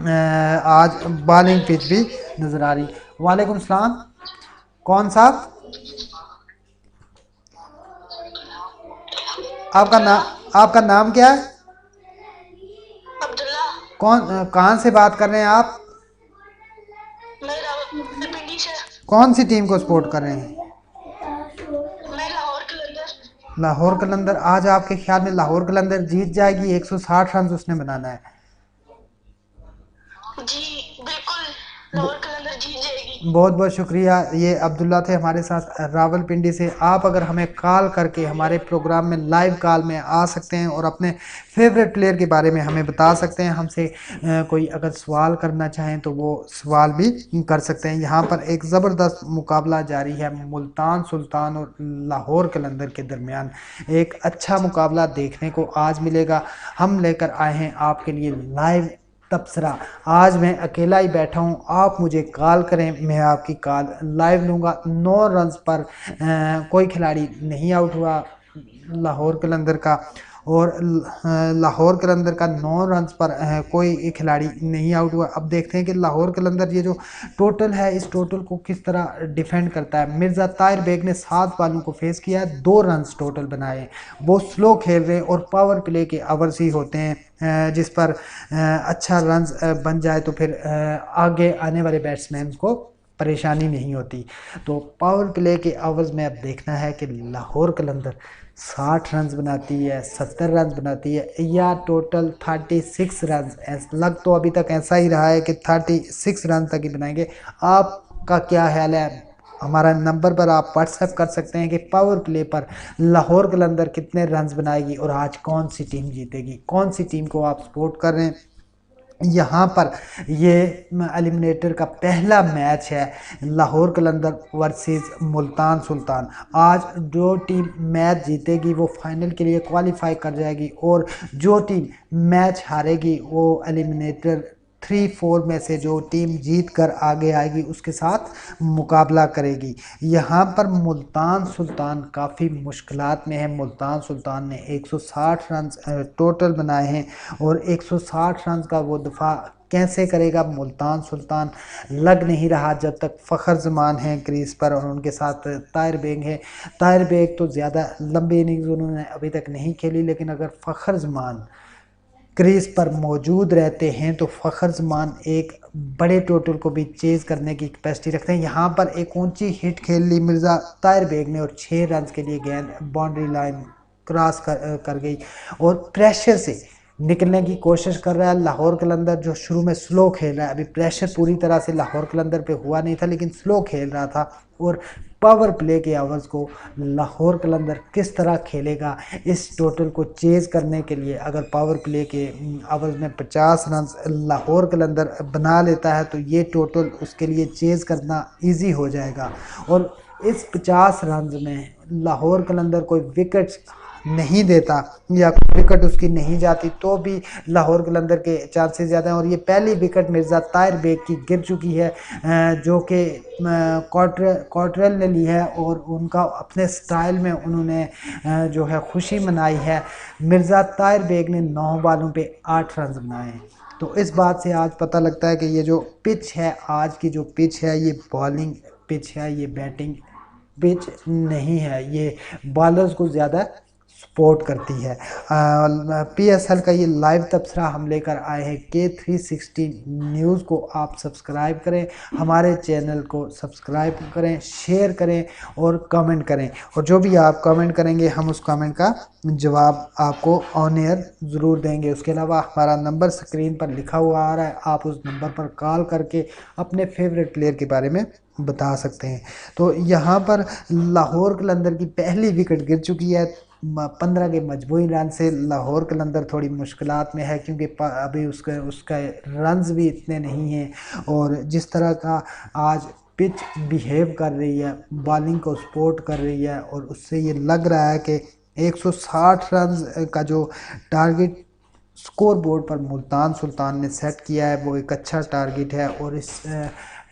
आज बॉलिंग पिच भी नज़र आ रही। वालेकुम सलाम, कौन साहब आपका नाम क्या है? अब्दुल्ला। कहाँ से बात कर रहे हैं आप? मैं रावलपिंडी से। कौन सी टीम को सपोर्ट कर रहे हैं? मैं लाहौर कलंदर। लाहौर कलंदर। आज आपके ख्याल में लाहौर कलंदर जीत जाएगी? 160 रन उसने बनाना है। जी बिल्कुल, लाहौर कलंदर जीत जाएगी। बहुत बहुत शुक्रिया। ये अब्दुल्ला थे हमारे साथ रावलपिंडी से। आप अगर हमें कॉल करके हमारे प्रोग्राम में लाइव कॉल में आ सकते हैं और अपने फेवरेट प्लेयर के बारे में हमें बता सकते हैं। हमसे कोई अगर सवाल करना चाहें तो वो सवाल भी कर सकते हैं। यहाँ पर एक ज़बरदस्त मुकाबला जारी है मुल्तान सुल्तान और लाहौर कलंदर के दरमियान। एक अच्छा मुकाबला देखने को आज मिलेगा। हम लेकर आए हैं आपके लिए लाइव तबसरा। आज मैं अकेला ही बैठा हूँ, आप मुझे कॉल करें, मैं आपकी कॉल लाइव लूँगा। 9 रन्स पर कोई खिलाड़ी नहीं आउट हुआ लाहौर कलंदर का, और लाहौर कलंदर का 9 रन्स पर कोई खिलाड़ी नहीं आउट हुआ। अब देखते हैं कि लाहौर कलंदर ये जो टोटल है इस टोटल को किस तरह डिफेंड करता है। मिर्ज़ा ताहिर बेग ने 7 बॉलों को फेस किया, 2 रन्स टोटल बनाए। वो स्लो खेल रहे हैं और पावर प्ले के ओवर्स ही होते हैं जिस पर अच्छा रन्स बन जाए तो फिर आगे आने वाले बैट्समैन को परेशानी नहीं होती। तो पावर प्ले के ओवर्स में अब देखना है कि लाहौर कलंदर 60 रन बनाती है, 70 रन बनाती है, या टोटल 36 रन। लग तो अभी तक ऐसा ही रहा है कि 36 रन तक ही बनाएंगे। आपका क्या ख्याल है? हमारा नंबर पर आप व्हाट्सएप कर सकते हैं कि पावर प्ले पर लाहौर कलंदर कितने रन बनाएगी और आज कौन सी टीम जीतेगी, कौन सी टीम को आप सपोर्ट कर रहे हैं। यहाँ पर ये एलिमिनेटर का पहला मैच है लाहौर कलंदर वर्सेस मुल्तान सुल्तान। आज जो टीम मैच जीतेगी वो फाइनल के लिए क्वालिफाई कर जाएगी, और जो टीम मैच हारेगी वो एलिमिनेटर 3-4 में से जो टीम जीत कर आगे आएगी उसके साथ मुकाबला करेगी। यहाँ पर मुल्तान सुल्तान काफ़ी मुश्किलात में है। मुल्तान सुल्तान ने 160 रन टोटल बनाए हैं, और 160 रन का वो दफा कैसे करेगा मुल्तान सुल्तान, लग नहीं रहा जब तक फ़खर जमान हैं क्रीज पर और उनके साथ ताहिर बेग है। ताहिर बेग तो ज़्यादा लंबी इनिंग्स उन्होंने अभी तक नहीं खेली, लेकिन अगर फ़खर जमान क्रीज पर मौजूद रहते हैं तो फ़खर जमान एक बड़े टोटल को भी चेज़ करने की कैपेसिटी रखते हैं। यहाँ पर एक ऊंची हिट खेल ली मिर्ज़ा ताहिर बेग ने और 6 रन के लिए गेंद बाउंड्री लाइन क्रॉस कर गई, और प्रेशर से निकलने की कोशिश कर रहा है लाहौर कलंदर, जो शुरू में स्लो खेल रहा है। अभी प्रेशर पूरी तरह से लाहौर कलंदर पे हुआ नहीं था, लेकिन स्लो खेल रहा था। और पावर प्ले के आवर्स को लाहौर कलंदर किस तरह खेलेगा इस टोटल को चेज़ करने के लिए। अगर पावर प्ले के आवर्स में 50 रन लाहौर कलंदर बना लेता है तो ये टोटल उसके लिए चेज़ करना ईजी हो जाएगा। और इस 50 रन में लाहौर कलंदर कोई विकेट्स नहीं देता या विकेट उसकी नहीं जाती तो भी लाहौर कलंदर के चांसेस ज़्यादा हैं। और ये पहली विकेट मिर्ज़ा ताहिर बेग की गिर चुकी है, जो कि कॉटरेल ने ली है, और उनका अपने स्टाइल में उन्होंने जो है खुशी मनाई है। मिर्ज़ा ताहिर बेग ने 9 बॉलों पे 8 रन बनाए हैं। तो इस बात से आज पता लगता है कि ये जो पिच है, आज की जो पिच है, ये बॉलिंग पिच है, ये बैटिंग पिच नहीं है। ये बॉलर्स को ज़्यादा सपोर्ट करती है। PSL का ये लाइव तबसरा हम लेकर आए हैं। K360 न्यूज़ को आप सब्सक्राइब करें, हमारे चैनल को सब्सक्राइब करें, शेयर करें और कमेंट करें, और जो भी आप कमेंट करेंगे हम उस कमेंट का जवाब आपको ऑन एयर ज़रूर देंगे। उसके अलावा हमारा नंबर स्क्रीन पर लिखा हुआ आ रहा है, आप उस नंबर पर कॉल करके अपने फेवरेट प्लेयर के बारे में बता सकते हैं। तो यहाँ पर लाहौर कलंदर की पहली विकेट गिर चुकी है। 15 के मजबूरी रन से लाहौर कलंदर थोड़ी मुश्किलात में है, क्योंकि अभी उसका रन्स भी इतने नहीं हैं, और जिस तरह का आज पिच बिहेव कर रही है, बॉलिंग को सपोर्ट कर रही है, और उससे ये लग रहा है कि 160 रन का जो टारगेट स्कोर बोर्ड पर मुल्तान सुल्तान ने सेट किया है वो एक अच्छा टारगेट है, और इस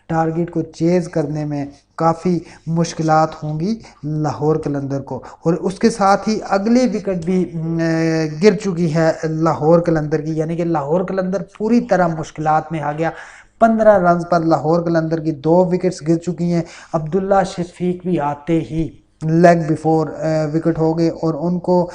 टारगेट को चेज़ करने में काफ़ी मुश्किलात होंगी लाहौर कलंदर को। और उसके साथ ही अगली विकेट भी गिर चुकी है लाहौर कलंदर की, यानी कि लाहौर कलंदर पूरी तरह मुश्किलात में आ गया। 15 रन पर लाहौर कलंदर की 2 विकेट्स गिर चुकी हैं। अब्दुल्ला शफीक भी आते ही लेग बिफोर विकेट हो गए, और उनको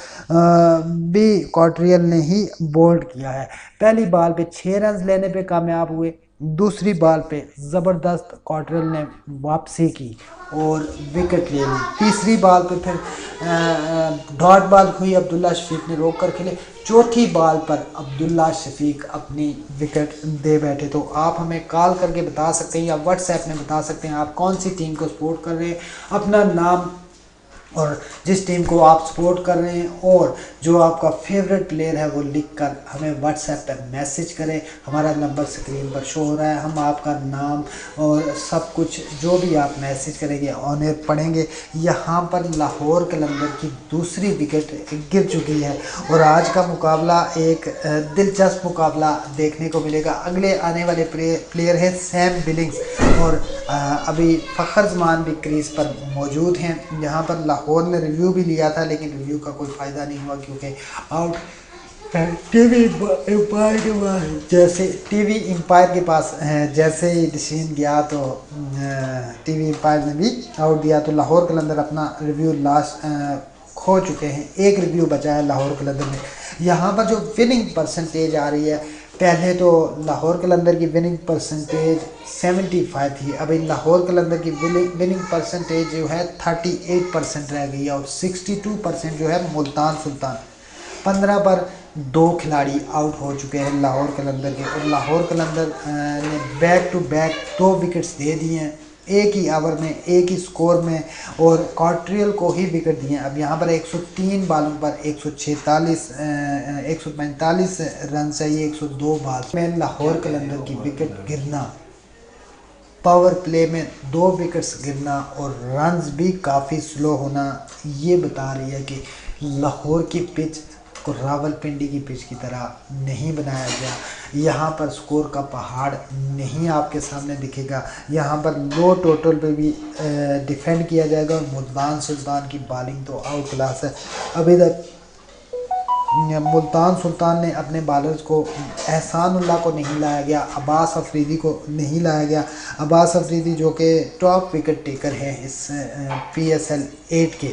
भी कॉट्रियल ने ही बोल्ड किया है। पहली बॉल पे 6 रन लेने पे कामयाब हुए, दूसरी बॉल पे ज़बरदस्त कॉट्रियल ने वापसी की और विकेट ले ली। तीसरी बॉल पे फिर डॉट बॉल हुई, अब्दुल्ला शफीक ने रोक कर खेले। चौथी बॉल पर अब्दुल्ला शफीक अपनी विकेट दे बैठे। तो आप हमें कॉल करके बता सकते हैं या व्हाट्सएप में बता सकते हैं आप कौन सी टीम को सपोर्ट कर रहे हैं, अपना नाम और जिस टीम को आप सपोर्ट कर रहे हैं, और जो आपका फेवरेट प्लेयर है वो लिखकर हमें व्हाट्सएप पर मैसेज करें। हमारा नंबर स्क्रीन पर शो हो रहा है, हम आपका नाम और सब कुछ जो भी आप मैसेज करेंगे ऑन एयर पढ़ेंगे। यहाँ पर लाहौर कलंदर की दूसरी विकेट गिर चुकी है, और आज का मुकाबला एक दिलचस्प मुकाबला देखने को मिलेगा। अगले आने वाले प्लेयर हैं सैम बिलिंग्स, और अभी फ़खर जमान भी क्रीज पर मौजूद हैं। यहाँ पर लाहौर ने रिव्यू भी लिया था, लेकिन रिव्यू का कोई फ़ायदा नहीं हुआ, क्योंकि आउट टीवी एम्पायर के पास के पास जैसे ही डिसीजन गया तो टीवी एम्पायर ने भी आउट दिया। तो लाहौर कलंदर अपना रिव्यू लास्ट खो चुके हैं, एक रिव्यू बचा है लाहौर कलंदर में। यहाँ पर जो विनिंग परसेंटेज आ रही है, पहले तो लाहौर कलंदर की विनिंग परसेंटेज 75 थी, अभी लाहौर कलंदर की विनिंग परसेंटेज जो है 38% रह गई है, और 62% जो है मुल्तान सुल्तान। 15 पर 2 खिलाड़ी आउट हो चुके हैं लाहौर कलंदर के, और लाहौर कलंदर ने बैक टू बैक 2 विकेट्स दे दिए हैं, एक ही ओवर में, एक ही स्कोर में, और कॉट्रियल को ही विकेट दिए हैं। अब यहाँ पर 103 बालों पर 145 रन चाहिए 102 बाल में। लाहौर कलंदर की विकेट गिरना, पावर प्ले में 2 विकेट्स गिरना और रन्स भी काफ़ी स्लो होना, ये बता रही है कि लाहौर की पिच को रावलपिंडी की पिच की तरह नहीं बनाया गया। यहाँ पर स्कोर का पहाड़ नहीं आपके सामने दिखेगा। यहाँ पर लो टोटल पे भी डिफेंड किया जाएगा, और मुल्तान सुल्तान की बॉलिंग तो आउट क्लास है। अभी तक मुल्तान सुल्तान ने अपने बॉलर्स को, एहसानुल्लाह को नहीं लाया गया, अब्बास अफरीदी को नहीं लाया गया। अब्बास अफरीदी जो कि टॉप विकेट टेकर हैं इस PSL 8 के,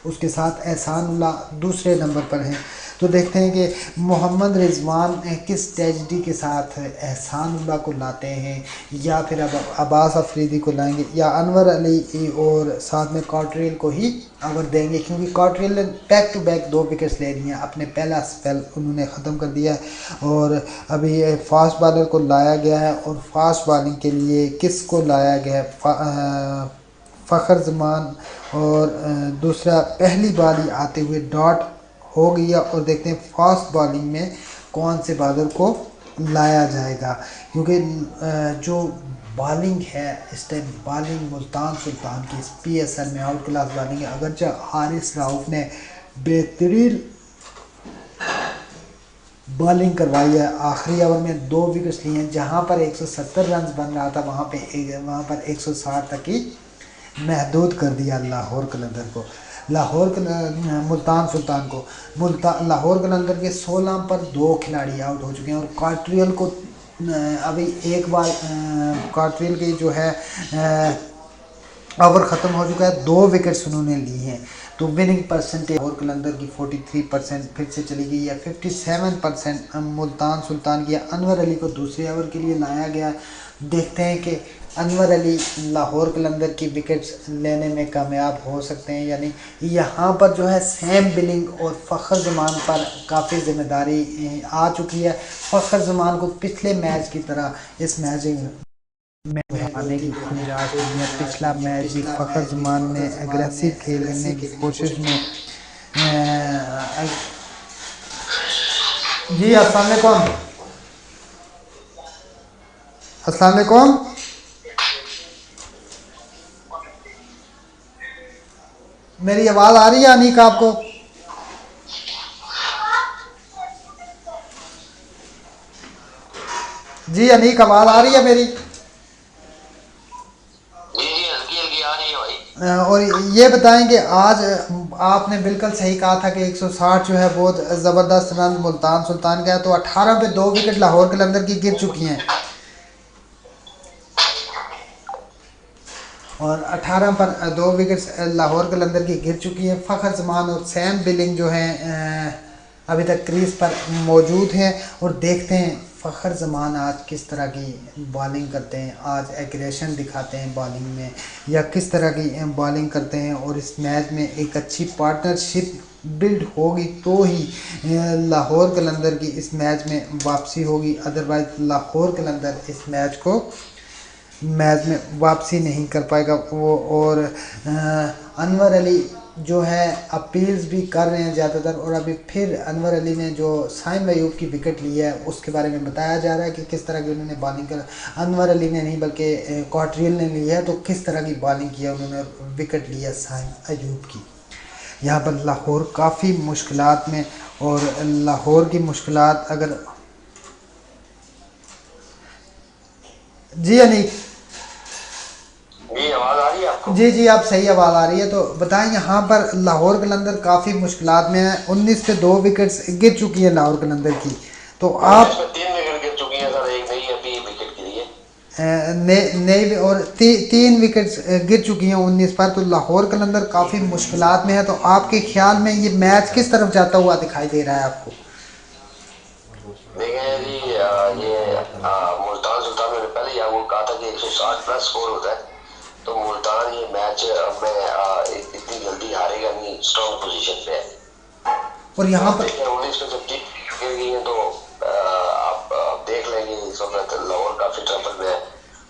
उसके साथ एहसानुल्लाह दूसरे नंबर पर हैं। तो देखते हैं कि मोहम्मद रिजवान किस स्ट्रेटजी के साथ एहसानुल्लाह को लाते हैं, या फिर अब अब्बास अफरीदी को लाएंगे, या अनवर अली और साथ में कॉट्रियल को ही ओवर देंगे, क्योंकि कॉट्रियल ने बैक टू बैक 2 विकेट्स ले लिए हैं। अपने पहला स्पेल उन्होंने ख़त्म कर दिया है, और अभी फास्ट बॉलर को लाया गया है। और फास्ट बॉलिंग के लिए किस को लाया गया है? फ़खर जमान, और दूसरा पहली बॉल ही आते हुए डॉट हो गया। और देखते हैं फास्ट बॉलिंग में कौन से बॉलर को लाया जाएगा, क्योंकि जो बॉलिंग है इस टाइम, बॉलिंग मुल्तान सुल्तान की इस PSL में आउट क्लास बॉलिंग है। अगरचे हारिस राउफ ने बेहतरीन बॉलिंग करवाई है, आखिरी ओवर में 2 विकेट्स लिए हैं। जहां पर 170 रन बन रहा था, वहां पर 160 तक ही महदूद कर दिया लाहौर कलंदर को, मुल्तान सुल्तान को। लाहौर कलंदर के 16 पर 2 खिलाड़ी आउट हो चुके हैं, और कॉट्रियल को अभी एक बार कॉट्रियल की जो है ओवर ख़त्म हो चुका है, 2 विकेट्स उन्होंने ली हैं। तो विनिंग परसेंटेज लाहौर कलंदर की 43% फिर से चली गई है। 57% मुल्तान सुल्तान की। अनवर अली को दूसरे ओवर के लिए लाया गया। देखते हैं कि अनवर अली लाहौर कलंदर की विकेट्स लेने में कामयाब हो सकते हैं यानी। यहाँ पर जो है सैम बिलिंग और फ़खर ज़मान पर काफ़ी ज़िम्मेदारी आ चुकी है। फ़खर ज़मान को पिछले मैच की तरह इस मैच में आने की गुंजाइश नहीं है। पिछला मैच भी फ़खर ज़मान ने एग्रेसिव खेलने की कोशिश में जी अस्सलाम वालेकुम। अस्सलाम वालेकुम। मेरी आवाज़ आ रही है अनीक आपको? जी अनीक आवाज़ आ रही है मेरी? और ये बताएं कि आज आपने बिल्कुल सही कहा था कि 160 जो है बहुत ज़बरदस्त रन मुल्तान सुल्तान का है। तो 18 पे 2 विकेट लाहौर कलंदर की गिर चुकी हैं और 18 पर 2 विकेट्स लाहौर कलंदर की गिर चुकी हैं। फ़खर ज़मान और सैम बिलिंग जो हैं अभी तक क्रीज पर मौजूद हैं और देखते हैं फ़खर ज़मान आज किस तरह की बॉलिंग करते हैं। आज एग्रेशन दिखाते हैं बॉलिंग में या किस तरह की बॉलिंग करते हैं। और इस मैच में एक अच्छी पार्टनरशिप बिल्ड होगी तो ही लाहौर कलंदर की इस मैच में वापसी होगी। अदरवाइज़ लाहौर कलंदर इस मैच में वापसी नहीं कर पाएगा वो। और अनवर अली जो है अपील्स भी कर रहे हैं ज़्यादातर। और अभी फिर अनवर अली ने जो साइम अयूब की विकेट ली है उसके बारे में बताया जा रहा है कि किस तरह की उन्होंने बॉलिंग कर। अनवर अली ने नहीं बल्कि क्वार्टरियल ने ली है तो किस तरह की बॉलिंग की है उन्होंने विकेट ली है साइम अयूब की। यहाँ पर लाहौर काफ़ी मुश्किलात में और लाहौर की मुश्किलात अगर जी अनीक आवाज आ रही है आपको? जी आप सही आवाज़ आ रही है। तो बताएं यहाँ पर लाहौर कलंदर काफ़ी मुश्किलात में है। 19 पे 2 विकेट्स गिर चुकी है लाहौर कलंदर की। तो आप 3 विकेट गिर चुकी है सर, एक नई अभी विकेट गिरी है नई और 3 विकेट्स गिर चुकी हैं 19 पर। तो लाहौर कलंदर काफ़ी मुश्किलात में है। तो आपके ख्याल में ये मैच किस तरफ जाता हुआ दिखाई दे रहा है आपको? देखें जी, ये मुल्तान सुल्तान मैंने पहले ही आपको कहा था कि 160 प्लस स्कोर होता है। तो मुल्तान ये मैच में इतनी जल्दी हारेगा नहीं, स्ट्रॉन्ग पोजीशन पे है। और यहाँ पर 19 पे जब गिर गई है तो आप देख लेंगे इस वक्त लाहौर काफी ट्रबल में है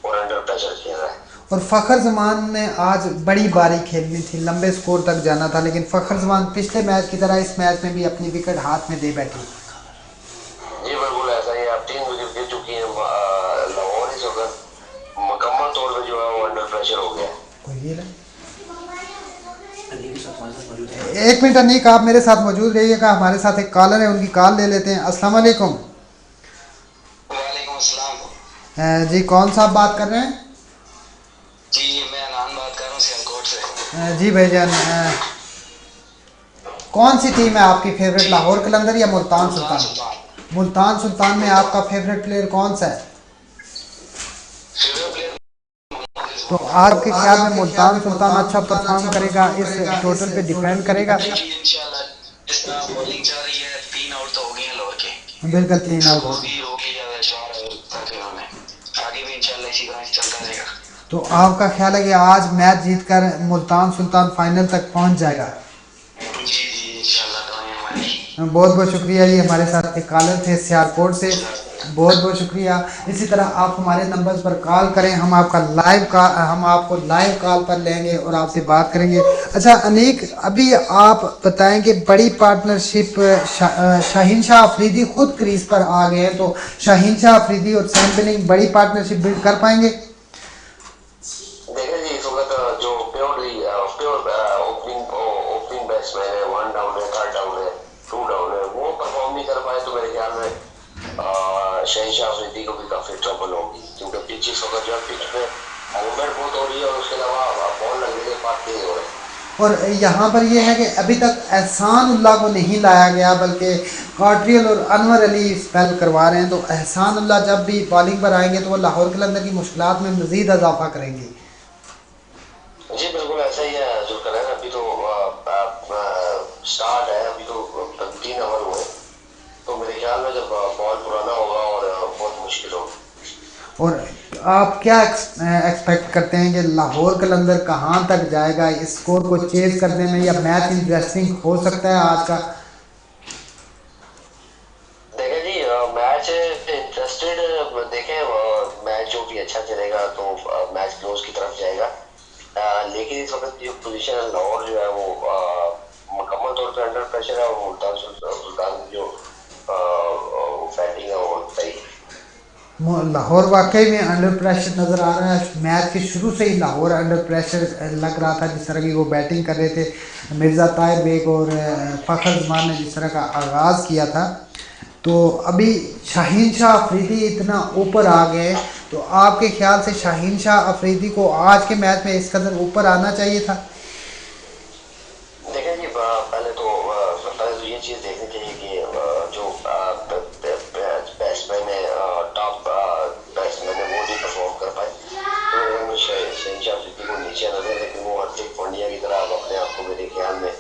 और अंडर प्रेशर खेल रहा है। और फ़खर ज़मान ने आज बड़ी बारी खेलनी थी, लंबे स्कोर तक जाना था, लेकिन फ़खर ज़मान पिछले मैच की तरह इस मैच में भी अपनी विकेट हाथ में दे बैठी। जी बिल्कुल ऐसा ही। आप 3 विकेट गिर चुकी है लाहौर इस वक्त मुकम्मल तौर पे जो है वो अंडर प्रेशर हो गया। एक मिनट अनीक आप मेरे साथ मौजूद रहिएगा। हमारे साथ एक कॉलर है, उनकी कॉल ले लेते हैं। अस्सलाम वालेकुम। वालेकुम अस्सलाम। जी कौन साहब बात कर रहे हैं? जी मैं अनान बात कर रहा हूँ सियालकोट से। जी भाईजान, कौन सी टीम है आपकी फेवरेट, लाहौर कलंदर या मुल्तान सुल्तान? मुल्तान सुल्तान में आपका फेवरेट प्लेयर कौन सा है? तो आपके ख्याल में मुल्तान सुल्तान अच्छा परफॉर्म करेगा, इस टोटल पे डिपेंड करेगा? इंशाल्लाह जिस तरह बॉलिंग चल रही है 3 आउट तो हो गए हैं लाहौर के। बिल्कुल 3 आउट होगी ज्यादा 4 आउट आगे भी इंशाल्लाह इसी तरह चलता रहेगा। तो आपका ख्याल है कि आज मैच जीतकर मुल्तान सुल्तान फाइनल तक पहुंच जाएगा? जी इंशाल्लाह। बहुत बहुत शुक्रिया। ये हमारे साथ एक कॉलर थे सियालकोट से, बहुत बहुत शुक्रिया। इसी तरह आप हमारे नंबर्स पर कॉल करें, हम आपको लाइव कॉल पर लेंगे और आपसे बात करेंगे। अच्छा अनीक, अभी आप बताएं कि बड़ी पार्टनरशिप शाहीन शाह अफरीदी खुद क्रीज पर आ गए हैं, तो शाहीन शाह अफरीदी और सैम बिलिंग बड़ी पार्टनरशिप बिल्ड कर पाएंगे? देखिए जी इस वक्त जो प्योर ओपनिंग बैट्समैन है, 1 डाउन है, 3rd डाउन है, 2 डाउन है, वो परफॉर्म नहीं कर पाए तो मेरे ख्याल में शहनशाह अफरीदी को भी काफी ट्रबल होगी। क्योंकि पिच इस वक्त जो है पिच पे मूवमेंट बहुत हो रही है और उसके अलावा बॉल लगने के बाद तेज हो रहे हैं। और यहाँ पर यह है कि अभी तक एहसान उल्लाह को नहीं लाया गया, बल्कि क्वार्टरियल और अनवर अली स्पेल करवा रहे हैं। तो एहसान उल्लाह जब भी बॉलिंग पर आएंगे तो वो लाहौर कलंदर की मुश्किलात में मज़ीद इजाफा करेंगे। जी बिल्कुल ऐसा ही है जुल्करनैन। अभी तो स्टार्ट है, अभी तो 3 ओवर हुए, तो मेरे ख्याल में जब बॉल पुराना होगा और बहुत मुश्किल होगा। और आप क्या एक्सपेक्ट करते हैं कि लाहौर कलंदर कहाँ तक जाएगा इस स्कोर को चेज करने में, या मैच इंटरेस्टिंग हो सकता है आज का? देखें जी, मैच इंटरेस्टेड देखें, मैच जो भी अच्छा चलेगा तो मैच क्लोज की तरफ जाएगा। लेकिन इस वक्त जो पोजीशन है लाहौर जो है वो मुकम्मल तौर पे अंडर प्रेशर है, और मुल्तान सुल्तान की जो बैटिंग है वो सही है। लाहौर वाकई में अंडर प्रेशर नज़र आ रहा है। मैच के शुरू से ही लाहौर अंडर प्रेशर लग रहा था, जिस तरह की वो बैटिंग कर रहे थे। मिर्ज़ा ताहिर बेग और फ़खर जमान ने जिस तरह का आगाज़ किया था, तो अभी शाहीन शाह अफरीदी इतना ऊपर आ गए, तो आपके ख्याल से शाहीन शाह अफरीदी को आज के मैच में इस कदर ऊपर आना चाहिए था? देखें जी, पहले तो ये चीज़ देखनी चाहिए कि जो बैट्समैन है, टॉप बैट्समैन है, वो नहीं परफॉर्म कर पाए, तो शहनशाह अफरीदी को नीचे नजर, लेकिन वो हार्दिक पांड्या की तरह अपने आप को मेरे ख्याल में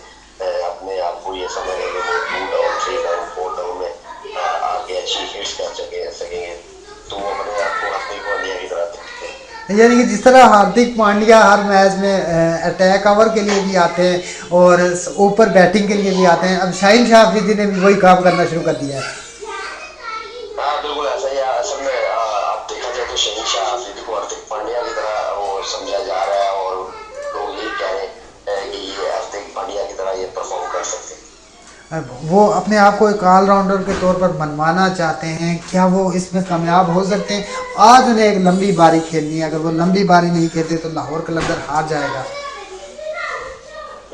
अपने आप को ये समझ रहे कि वो 2 डाउन 3 डाउन 4 डाउन में आगे अच्छी हिट्स कर सकेंगे, तो वो अपने आप को हार्दिक पांड्या की तरह देखते हैं। यानी कि जिस तरह हार्दिक पांड्या हर मैच में अटैक ओवर के लिए भी आते हैं और ऊपर बैटिंग के लिए भी आते हैं, अब शाहीन शाह अफरीदी ने भी वही काम करना शुरू कर दिया है। हाँ बिल्कुल ऐसा ही है। असल में आप देखा जाए तो शहनशाह अफरीदी को हार्दिक पांड्या की तरह वो समझा जा रहा है, और लोग यही कह रहे हैं कि ये हार्दिक पांड्या की तरह ये परफॉर्म कर सकते हैं। अब वो अपने आप को एक ऑलराउंडर के तौर पर मनवाना चाहते हैं, क्या वो इसमें कामयाब हो सकते हैं? आज उन्हें एक लंबी बारी खेलनी है, अगर वो लंबी बारी नहीं खेलते तो लाहौर कलंदर हार जाएगा।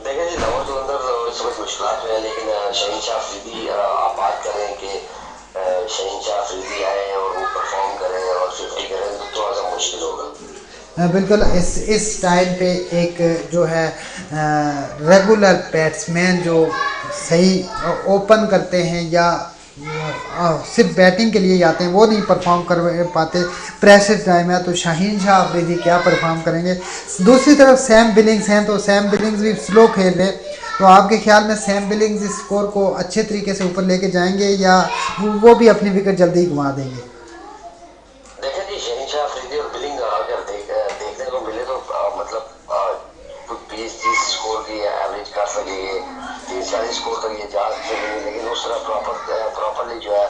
देखिए जी, लाहौर के अंदर इस वक्त मुश्किलात में है, लेकिन शहनशाह अफरीदी, आप बात करें कि शहनशाह अफरीदी आए और वो परफॉर्म करें और 50 करें तो थोड़ा सा मुश्किल होगा। बिल्कुल इस टाइम पे एक जो है रेगुलर बैट्समैन जो सही ओपन करते हैं या सिर्फ बैटिंग के लिए आते हैं, वो नहीं परफॉर्म कर पाते। प्रेशर टाइम है तो शाहीन शाह अफरीदी क्या परफॉर्म करेंगे? दूसरी तरफ सैम बिलिंग्स हैं, तो सैम बिलिंग्स भी स्लो खेल रहे, तो आपके ख्याल में सैम बिलिंग्स इस स्कोर को अच्छे तरीके से ऊपर लेके जाएंगे या वो भी अपनी विकेट जल्दी गंवा देंगे? देखिए जी, शहनशाह अफरीदी और बिलिंग अगर देखने को मिले तो मतलब 20-30 स्कोर की एवरेज कर सकेंगे, 30-40 स्कोर तक ये जा सकेंगे, लेकिन उस तरह प्रॉपरली जो है